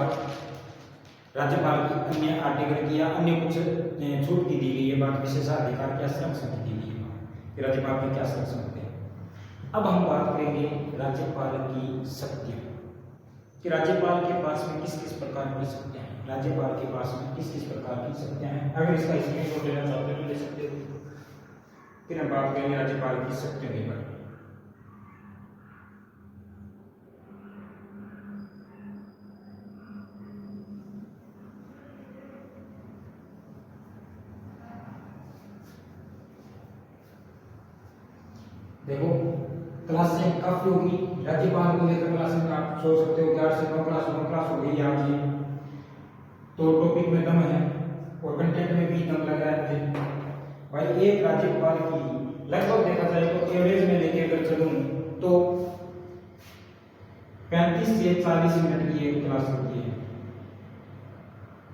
राज्यपाल की अन्य आर्टिकल की या अन्य कुछ छूट की दी गई है, बात विशेषाधिकार क्या संरक्षण की दी गई है कि राज्यपाल के क्या संरक्षण होते हैं। अब हम बात करेंगे राज्यपाल की शक्तियां, कि राज्यपाल के पास में किस किस प्रकार की शक्तियां हैं, राज्यपाल के पास में किस किस प्रकार की शक्तियां हैं। अगर इसका स्क्रीनशॉट लेना चाहते हो तो ले सकते हो। फिर हम बात करेंगे राज्यपाल की शक्तियों के बारे में। देखो, क्लासें काफी होगी, राज्यपाल को लेकर क्लास में आप सोच सकते हो 4 से 9 क्लास हो गई आज ये, तो टॉपिक में दम है और कंटेंट में भी दम लग रहा है मुझे भाई। एक राज्यपाल की लगभग देखा जाए तो एवरेज में लेके अगर चलूं तो 35 से 40 मिनट की एक क्लास होती है,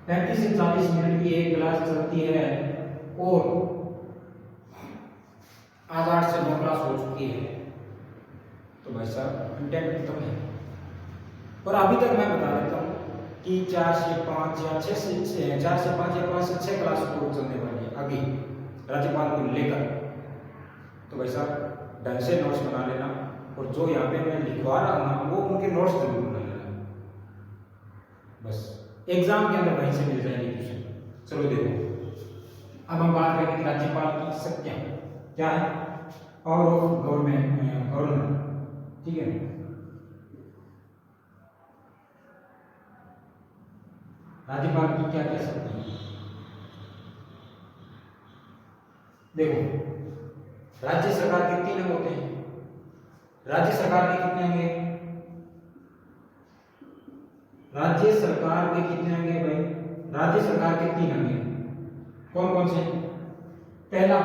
35 से 40 मिनट की एक क्लास चलती है और आज 8 से 9 क्लास हो चुकी है, तो भाई साहब कंटेंट खत्म है। और अभी तक मैं बता देता हूँ कि 4 से 5 या 4 से 5 या 5 से 6 क्लास को चलने वाली है अभी राज्यपाल को लेकर। तो भाई साहब ढंग से नोट्स बना लेना, और जो यहाँ पे मैं लिखवा रहा हूँ ना वो उनके नोट्स जरूर बना लेना, बस एग्जाम के अंदर वहीं से मिल जाएंगे क्वेश्चन। चलो देखो, अब हम बात करेंगे राज्यपाल की शक्तियां क्या है, पावर ऑफ गवर्नर, ठीक है। राज्यपाल की क्या क्या शक्ति है, देखो राज्य सरकार के 3 अंग होते हैं। राज्य सरकार के कितने अंग हैं? राज्य सरकार के कितने अंग हैं भाई? राज्य सरकार के 3 अंग हैं। कौन कौन से? पहला,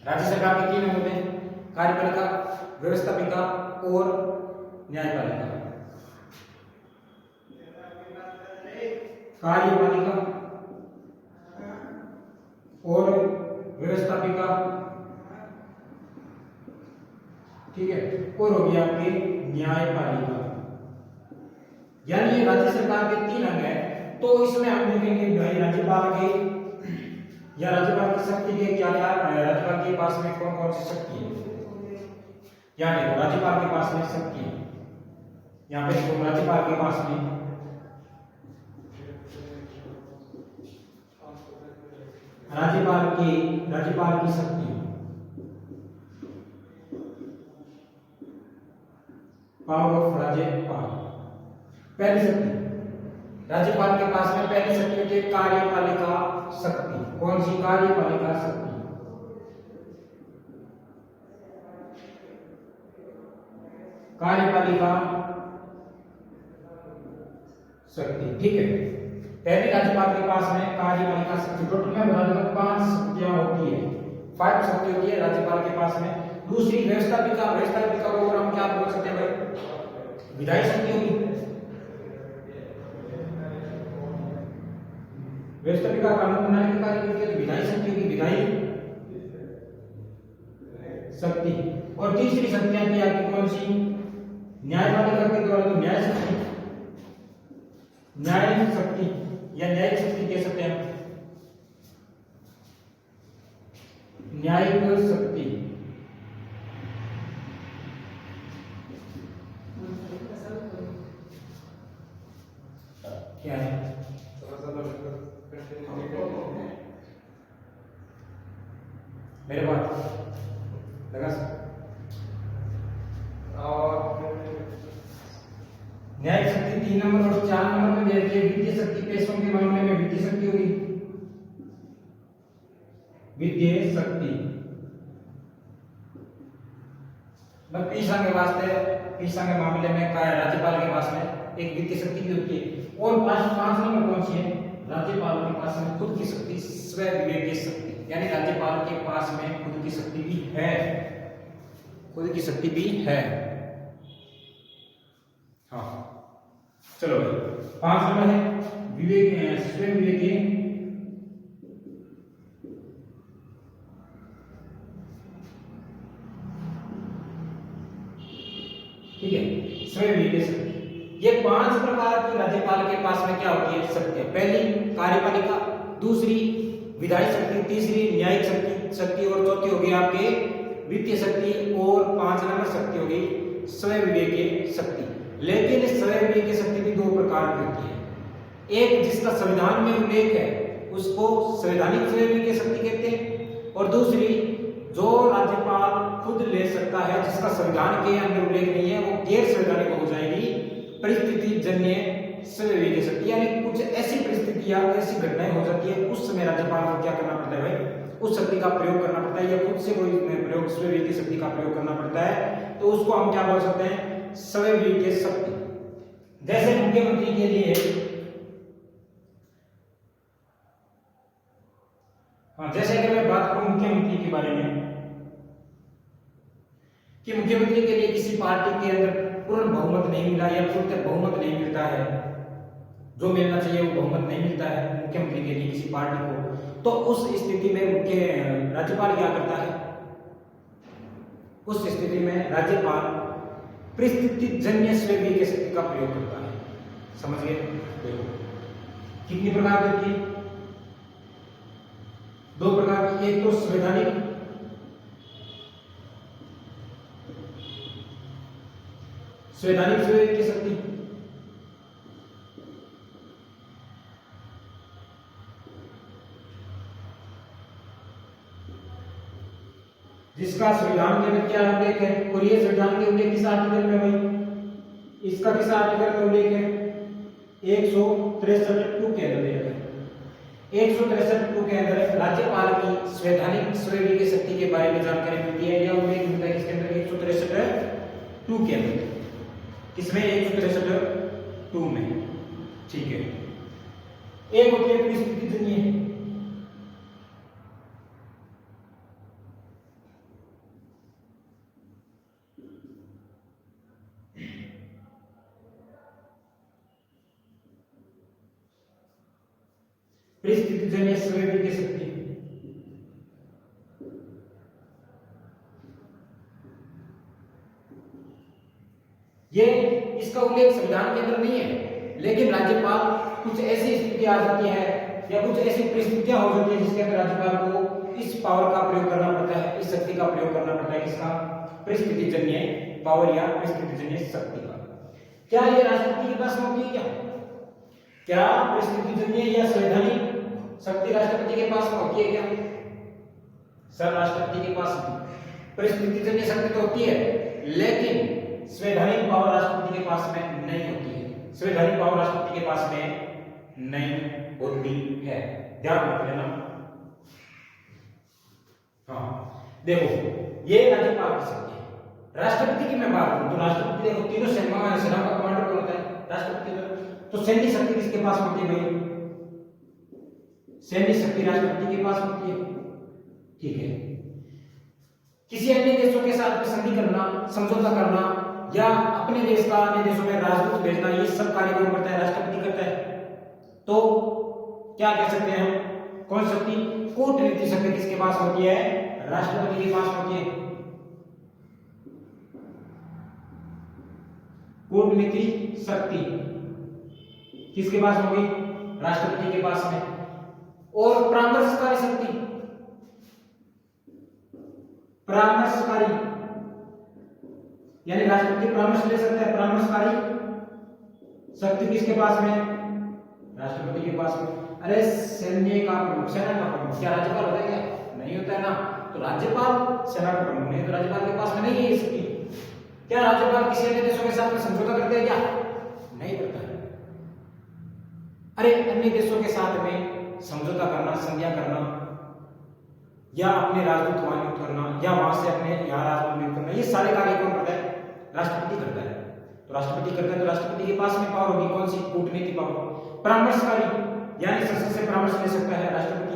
राज्य सरकार के 3 अंग होते हैं, कार्यपालिका, व्यवस्थापिका और न्यायपालिका। कार्यपालिका और व्यवस्थापिका, ठीक है, और हो गया आपकी न्यायपालिका। यानी ये राज्य सरकार के 3 अंग है। तो इसमें हम देखेंगे भाई राज्यपाल के या राज्यपाल की शक्ति के क्या क्या, राज्यपाल के पास में कौन कौन सी शक्ति है। यहाँ देखो राज्यपाल के पास में शक्ति है, यहाँ पे देखो राज्यपाल के पास में राज्यपाल की शक्ति, पावर ऑफ राज्यपाल। पहली शक्ति राज्यपाल के पास में पहली शक्ति होती है कार्यपालिका शक्ति। कौन सी? कार्यपालिका शक्ति। कार्यपालिका शक्ति, ठीक है। पहली राज्यपाल के पास में कार्यपालिका शक्ति, टोटल में बता दूं 5 शक्तियां होती है, 5 शक्ति होती है राज्यपाल के पास में। दूसरी व्यवस्थापिका को हम क्या बोल सकते हैं भाई? विधायी शक्ति होगी। व्यवस्थापिका कानून बनाने के कार्य करती है, तो विधायी शक्ति होगी, विधायी शक्ति। और तीसरी शक्तियां की आपकी कौन सी? न्यायपालिका के द्वारा तो न्याय शक्ति या न्यायिक शक्ति कह सकते हैं, न्यायिक शक्ति। क्या है? मेरे बात लगा। और न्यायिक शक्ति 3 नंबर और 4 नंबर में देखिए वित्तीय शक्ति। पैसों के मामले में वित्तीय शक्ति होगी, वित्तीय शक्ति। पैसा के वास्ते, पैसा के मामले में राज्यपाल के पास में एक वित्तीय शक्ति भी होती है। और 5 नंबर कौन सी है? राज्यपाल के पास में खुद की शक्ति, स्व विवेक शक्ति। यानी राज्यपाल के पास में खुद की शक्ति भी है, हाँ। चलो भाई 5 नंबर है विवेक, स्व विवेक, ठीक है, स्व विवेक शक्ति। ये 5 प्रकार की राज्यपाल के पास में क्या होती है? शक्तियां। पहली कार्यपालिका, दूसरी विधायी शक्ति, तीसरी न्यायिक शक्ति और चौथी होगी आपके वित्तीय शक्ति और 5 नंबर शक्ति होगी स्व विवेक शक्ति। लेकिन स्व विवेक शक्ति भी 2 प्रकार की होती है। एक जिसका संविधान में उल्लेख है उसको संवैधानिक स्व विवेक शक्ति कहते हैं, और दूसरी जो राज्यपाल खुद ले सकता है जिसका संविधान के अंदर उल्लेख नहीं है वो गैर संवैधानिक हो जाएगी परिस्थिति जन्य स्व विवेक शक्ति। यानी कुछ ऐसी परिस्थितियां, ऐसी घटनाएं हो जाती है, उस समय राज्यपाल को क्या करना पड़ता है भाई? उस शक्ति का प्रयोग करना पड़ता है, या खुद से कोई प्रयोग स्व विवेक शक्ति का प्रयोग करना पड़ता है, तो उसको हम क्या बोल सकते हैं? स्व विवेक शक्ति। जैसे मुख्यमंत्री के लिए, हाँ, जैसे अगर मैं बात करूं मुख्यमंत्री के बारे में कि मुख्यमंत्री के लिए किसी पार्टी के अंदर पूर्ण बहुमत नहीं मिला या पूर्ण बहुमत नहीं मिलता है, जो मिलना चाहिए वो बहुमत नहीं मिलता है मुख्यमंत्री के लिए किसी पार्टी को, तो उस स्थिति में राज्यपाल क्या करता है? उस स्थिति में राज्यपाल परिस्थिति जन्य स्व विवेक शक्ति का प्रयोग करता है। समझ गए? देखो कितनी प्रकार की? 2 प्रकार की। एक तो संवैधानिक संवैधानिक स्वयं की शक्ति, जिसका संविधान के अंदर क्या उल्लेख है, और ये संविधान के उल्लेख किस आर्टिकल में भाई, इसका किस आर्टिकल में उल्लेख है, 163(2) के अंदर दिया है। 163(2) के अंदर राज्यपाल की संवैधानिक स्वयं की शक्ति के बारे में जानकारी मिलती है, यह उल्लेख मिलता है किसके अंदर, 163(2) के अंदर, किसमें, 163(2) में, ठीक है। एक होती है परिस्थिति जन्य, परिस्थिति जन्य स्वयं की शक्ति, ये इसका उल्लेख संविधान के अंदर नहीं है, लेकिन राज्यपाल कुछ ऐसी स्थिति आ जाती है या कुछ ऐसी परिस्थितियां हो जाती है जिसके अंदर राज्यपाल को इस पावर का प्रयोग करना पड़ता है, इस शक्ति का प्रयोग करना पड़ता है, किसका, परिस्थिति जन्य पावर या परिस्थिति जन्य शक्ति का। क्या ये राष्ट्रपति के पास होती है क्या परिस्थिति जन्य या संवैधानिक शक्ति राष्ट्रपति के पास होती है क्या? सर राष्ट्रपति के पास परिस्थिति जन्य शक्ति तो होती है, लेकिन संवैधानिक पावर राष्ट्रपति के पास में नहीं होती है, संवैधानिक पावर राष्ट्रपति के पास में नहीं होती है, ध्यान रख लेना। हाँ देखो, ये राज्यपाल की शक्ति है। राष्ट्रपति की मैं बात करूं तो राष्ट्रपति देखो तीनों सेना का कमांडर कौन होता है, राष्ट्रपति। तो सैन्य शक्ति किसके पास होती है भाई, सैन्य शक्ति राष्ट्रपति के पास होती है, ठीक है। किसी अन्य देशों के साथ संधि करना, समझौता करना या अपने देश का अन्य देशों में राजदूत भेजना, ये सब कार्य कौन करता है, राष्ट्रपति करता है। तो क्या कह सकते हैं हम, कौन शक्ति, कूटनीति शक्ति किसके पास होती है, राष्ट्रपति के पास होती है। कूटनीति शक्ति किसके पास होगी, राष्ट्रपति के पास में। और परामर्शकारी शक्ति, परामर्शकारी यानी राष्ट्रपति परामर्श ले सकता है, परामर्शकारी शक्ति किसके पास में, राष्ट्रपति के पास में। अरे सैन्य का प्रमुख, सेना का प्रमुख क्या राज्यपाल होता है क्या, नहीं होता है ना। तो राज्यपाल सेना का प्रमुख नहीं, तो राज्यपाल के पास में नहीं है इसकी। क्या राज्यपाल किसी अन्य देशों के साथ में समझौता करते हैं क्या, नहीं करता है। अरे अन्य देशों के साथ में समझौता करना, संधियां करना या अपने राजदूत वहां नियुक्त करना या वहां से अपने यहाँ राजदूत नियुक्त करना, ये सारे कार्य कौन करता है, राष्ट्रपति करता है। तो राष्ट्रपति करता है, तो राष्ट्रपति के पास में पावर होगी कौन सी, कूटनीति पावर। परामर्शकारी यानी संसद से परामर्श ले सकता है राष्ट्रपति,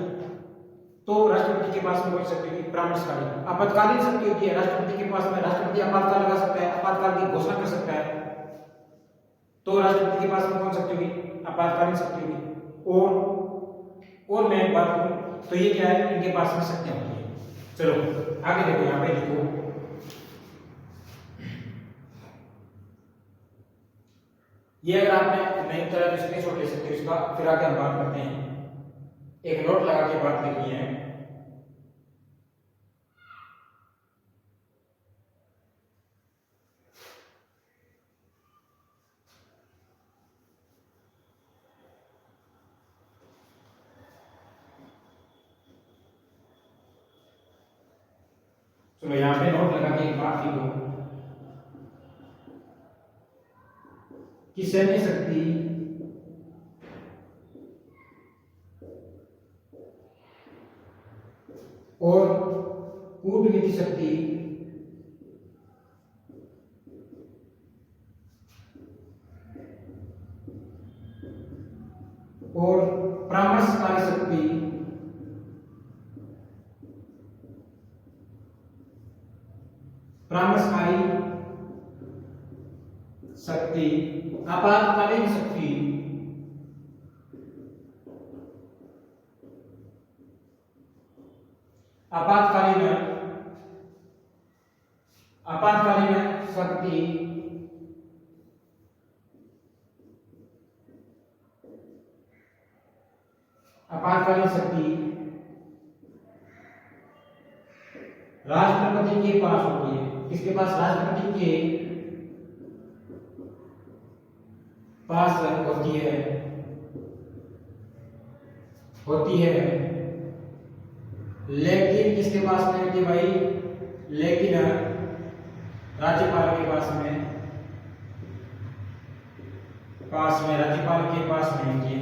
तो राष्ट्रपति के पास में कौन शक्ति होगी, परामर्शकारी। आपातकालीन शक्ति होती है राष्ट्रपति के पास में, राष्ट्रपति आपातकाल लगा सकता है, आपातकाल की घोषणा कर सकता है, तो राष्ट्रपति के पास में कौन शक्ति होगी, आपातकालीन शक्ति होगी। और मैं एक बात करूं तो ये क्या है, इनके पास में शक्तियां होती है। चलो आगे देखो, यहां पे देखो, ये अगर आपने नहीं उतारा तो स्क्रीनशॉट ले सकते हो इसका, फिर आगे हम बात करते हैं। एक नोट लगा के बात लिखनी है। चलो यहां पे नोट लगा के एक बात लिखो कि सैन्य शक्ति और कूटनीति शक्ति और परामर्शकारी शक्ति आपातकालीन शक्ति आपातकालीन शक्ति राष्ट्रपति के पास होती है। किसके पास, राष्ट्रपति के पास होती है लेकिन किसके पास नहीं होती भाई? लेकिन राज्यपाल के पास में राज्यपाल के पास नहीं होती है।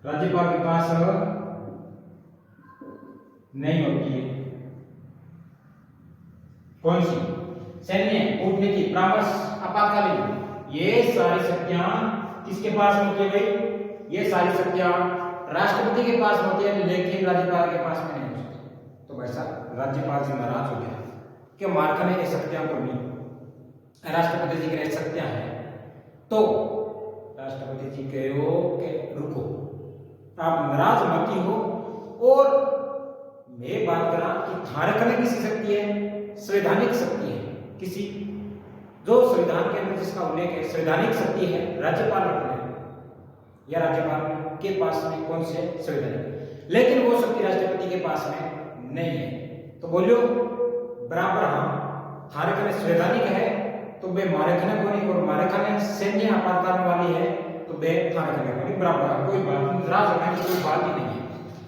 राज्यपाल के पास नहीं होती है। कौन सी? सैन्य, कूटनीति, परामर्श, आपातकालीन, ये सारी शक्तियां किसके पास होती है भाई? ये सारी शक्तियां राष्ट्रपति के पास होती है लेकिन राज्यपाल के पास में नहीं होती। तो भाई साहब राज्यपाल जी नाराज हो गया कि मार्का ने ये शक्तियां को नहीं, राष्ट्रपति जी की शक्तियां हैं। तो राष्ट्रपति जी कहे हो कि रुको, आप नाराज मत हो। और मैं बात करा कि धारक में किसी शक्ति है? संवैधानिक शक्ति है। किसी जो संविधान के अंदर जिसका उल्लेख है संवैधानिक शक्ति है, राज्यपाल या राज्यपाल के पास में कौन से? संवैधानिक। लेकिन वो शक्ति राष्ट्रपति के पास में नहीं है। तो बोलियो बराबर। हाँ, धारक में संवैधानिक है तो वे मारेखाने को नहीं, और मारेखाने सैन्य आपातकाल वाली है तो वे धारक में को नहीं, बराबर। कोई बात नहीं, नाराज होने की कोई बात ही नहीं है।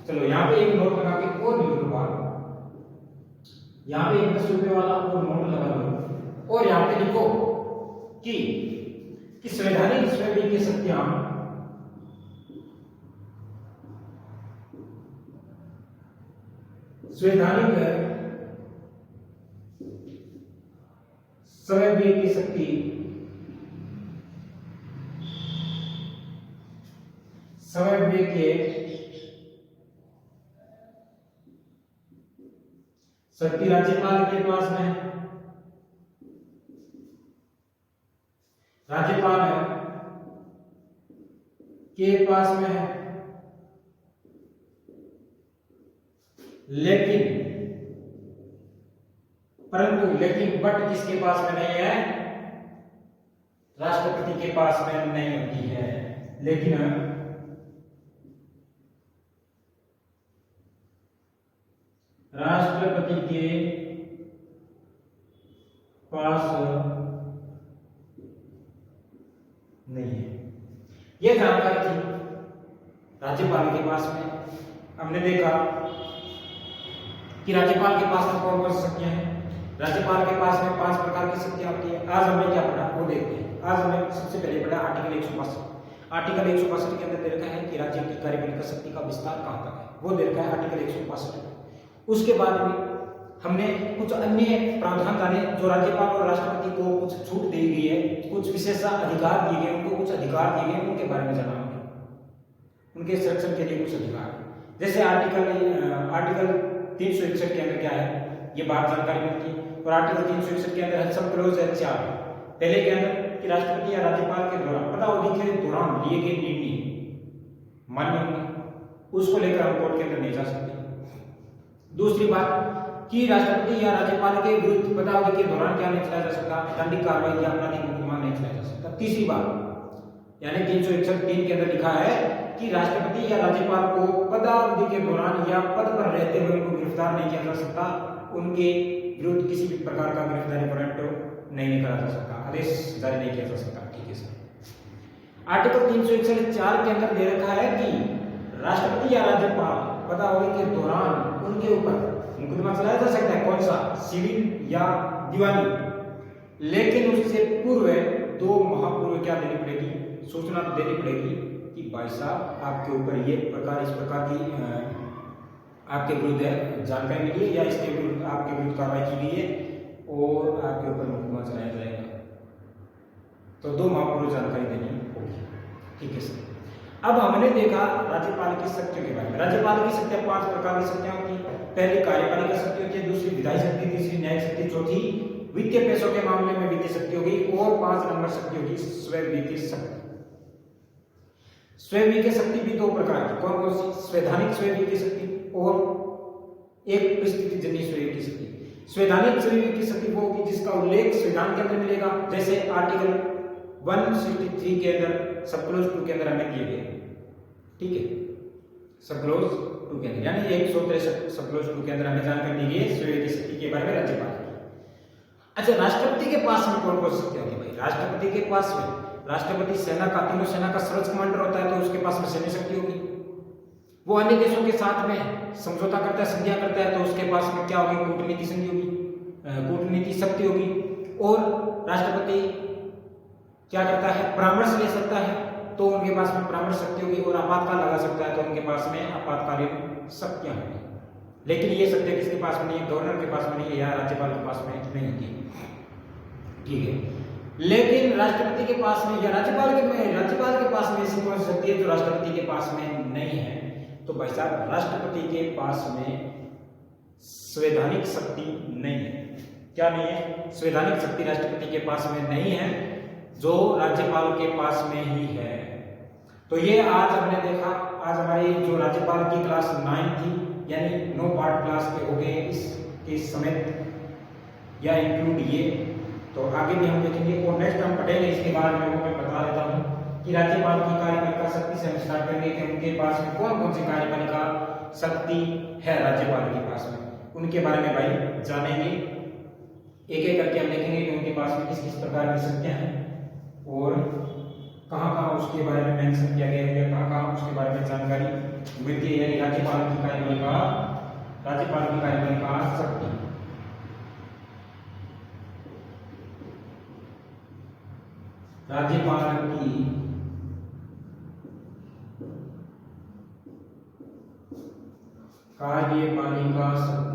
चलो यहाँ पे एक नोट लगा के और लिख लो बात। यहाँ पे 10 रुपये वाला और नोट लगा लो और यहाँ पे लिखो कि संवैधानिक स्वयं की शक्तियां संवैधानिक स्वयं की शक्ति शक्ति राज्यपाल के पास में है। राज्यपाल के पास में है, लेकिन बट किसके पास में नहीं है? राष्ट्रपति के पास में नहीं होती है। लेकिन राष्ट्रपति के पास नहीं है। यह जानकारी थी राज्यपाल के पास में। हमने देखा कि राज्यपाल के पास में कौन कौन सी शक्तियां हैं। राज्यपाल के पास में 5 प्रकार की शक्तियां होती है। आज हमने क्या पढ़ा वो देखते हैं। आज हमने सबसे पहले पढ़ा आर्टिकल 162। आर्टिकल 162 के अंदर दे रखा है कि राज्य की कार्यपालिका शक्ति का विस्तार कहां तक है, वो दे रखा है आर्टिकल 162। उसके बाद में हमने कुछ अन्य प्रावधान जाने जो राज्यपाल और राष्ट्रपति को कुछ छूट दी गई है, कुछ विशेषाधिकार दिए गए, उनको कुछ अधिकार दिए गए, उनके बारे में जाना होगा। उनके संरक्षण के लिए कुछ अधिकार, जैसे आर्टिकल 361 के अंदर क्या है ये बात जानकारी मिलती है। और आर्टिकल 361 के अंदर सब क्लोज है 4। पहले के अंदर कि राष्ट्रपति या राज्यपाल के दौरान पदावधि के दौरान लिए गए निर्णय मान्य होंगे, उसको लेकर हम कोर्ट के अंदर नहीं जा सकते। दूसरी बात कि राष्ट्रपति या राज्यपाल के विरुद्ध पदावधि के दौरान क्या नहीं चलाया जा सकता? दंडिक कार्रवाई या आपराधिक मुकदमा नहीं चलाया जा सकता। तीसरी बात यानी 361(3) के अंदर लिखा है कि राष्ट्रपति या राज्यपाल को पदावधि के दौरान या पद पर रहते हुए उनको गिरफ्तार नहीं किया जा सकता, उनके विरुद्ध किसी भी प्रकार का गिरफ्तारी वारंट नहीं निकाला जा सकता, आदेश जारी नहीं किया जा सकता। ठीक है सर। आर्टिकल 361(4) के अंदर दे रखा है कि राष्ट्रपति या राज्यपाल पदावधि के दौरान उनके ऊपर मुकदमा चलाया जा सकता है, कौन सा? सिविल या दीवानी। लेकिन उससे पूर्व 2 माह पूर्व क्या देनी पड़ेगी? सूचना तो देनी पड़ेगी कि भाई साहब आपके ऊपर ये प्रकार इस प्रकार की आपके विरुद्ध जानकारी मिली है या इसके विरुद्ध आपके विरुद्ध कार्रवाई की गई है और आपके ऊपर मुकदमा चलाया जाएगा। तो 2 माह पूर्व जानकारी देनी होगी। ठीक है सर। अब हमने देखा राज्यपाल की शक्तियों के बारे में। राज्यपाल की शक्तियां 5 प्रकार की शक्तियां होती हैं। पहली कार्यपालिका शक्ति होती है, दूसरी विधायी शक्ति, तीसरी न्यायिक शक्ति, चौथी वित्तीय पेशों के मामले में वित्तीय शक्ति होगी और 5 नंबर शक्ति होगी स्वयं वित्तीय शक्ति। स्वयं वित्तीय शक्ति भी 2 प्रकार की, कौन कौन सी? संवैधानिक स्वयं वित्तीय शक्ति और एक परिस्थितिजन्य स्वयं वित्तीय शक्ति। संवैधानिक स्वयं वित्तीय शक्ति वो होगी जिसका उल्लेख संविधान के अंदर मिलेगा, जैसे आर्टिकल 163 के अंदर सबक्लोज 2 के अंदर हमें दिए गए। ठीक है, सबक्लोज 2 के अंदर यानी 163 सबक्लोज 2 के अंदर हमें जानकारी दी गई है स्वयं वित्तीय शक्ति के बारे में राज्यपाल की। अच्छा, राष्ट्रपति के पास में कौन कौन शक्तियां होती है भाई? राष्ट्रपति के पास में राष्ट्रपति सेना का, तीनों सेना का सर्वोच्च कमांडर होता है, तो उसके पास में सैन्य शक्ति होगी। वो अन्य देशों के साथ में समझौता करता है, संधियां करता है, तो उसके पास में क्या होगी? कूटनीति संधि होगी, कूटनीति शक्ति होगी। और राष्ट्रपति क्या करता है? परामर्श ले सकता है, तो उनके पास में परामर्श शक्ति होगी। और आपातकाल लगा सकता है, तो उनके पास में आपातकालीन शक्तियां होंगी। लेकिन ये शक्तियां किसके पास में नहीं है? गवर्नर के पास में नहीं है, या राज्यपाल के पास में नहीं होती है, ठीक है। लेकिन राष्ट्रपति के पास में या राज्यपाल के पास में ऐसी कौन सी शक्ति है जो राष्ट्रपति के पास में नहीं है? तो भाई साहब, राष्ट्रपति के पास में संवैधानिक शक्ति नहीं है। क्या नहीं है? संवैधानिक शक्ति राष्ट्रपति के पास में नहीं है, जो राज्यपाल के पास में ही है। तो ये आज हमने देखा, आज हमारी जो राज्यपाल की क्लास 9 थी, यानी 9 पार्ट क्लास के हो गए इसके समेत या इंक्लूड ये। तो आगे भी हम देखेंगे और नेक्स्ट हम पढ़ेंगे इसके बारे में। मैं बता देता हूँ कि राज्यपाल की कार्यपालिका शक्ति से हम स्टार्ट करेंगे कि उनके पास में कौन कौन सी कार्यपालिका शक्ति है राज्यपाल के पास में, उनके बारे में भाई जानेंगे। एक एक करके हम देखेंगे कि उनके पास में किस किस प्रकार की शक्तियां हैं और कहाँ कहाँ उसके बारे में मेंशन किया गया है, कहाँ कहाँ उसके बारे में जानकारी मिलती है। यानी राज्यपाल की कार्यपालिका शक्ति। राज्यपाल की कार्यपालिका शक्ति।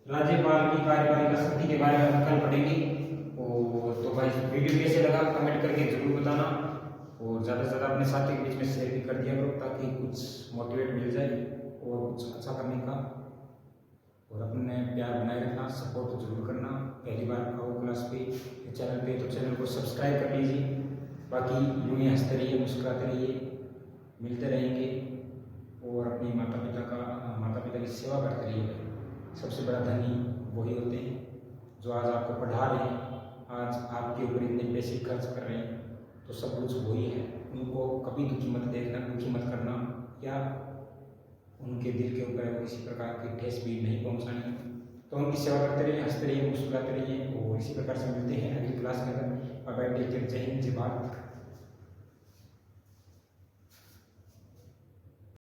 राज्यपाल की कार्यपालिका शक्ति के बारे में हम कल पढ़ेंगे। और तो भाई वीडियो कैसे लगा कमेंट करके जरूर बताना, और ज़्यादा से ज़्यादा अपने साथी के बीच में शेयर भी कर दिया करो, ताकि कुछ मोटिवेट मिल जाए और कुछ अच्छा करने का। और अपने प्यार बनाए रखना, सपोर्ट जरूर करना। पहली बार आओ क्लास पे, चैनल पे, तो चैनल को सब्सक्राइब कर लीजिए। बाकी यूँ ही हंसते रहिए, मुस्कुराते रहिए, मिलते रहेंगे और अपने माता पिता की सेवा करते रहिए। सबसे बड़ा धनी वही होते हैं जो आज आपको पढ़ा रहे हैं, आज आपके ऊपर इतने पैसे खर्च कर रहे हैं, तो सब कुछ वही है। उनको कभी दुखी मत देखना, दुखी मत करना, या उनके दिल के ऊपर किसी प्रकार की ठेस भी नहीं पहुंचानी। तो उनकी सेवा करते रहिए, हंसते रहिए, मुस्कुराते रहिए। और इसी प्रकार से मिलते हैं अगली क्लास के अंदर। बाय बाय, टेक केयर, जय हिंद, जय भारत।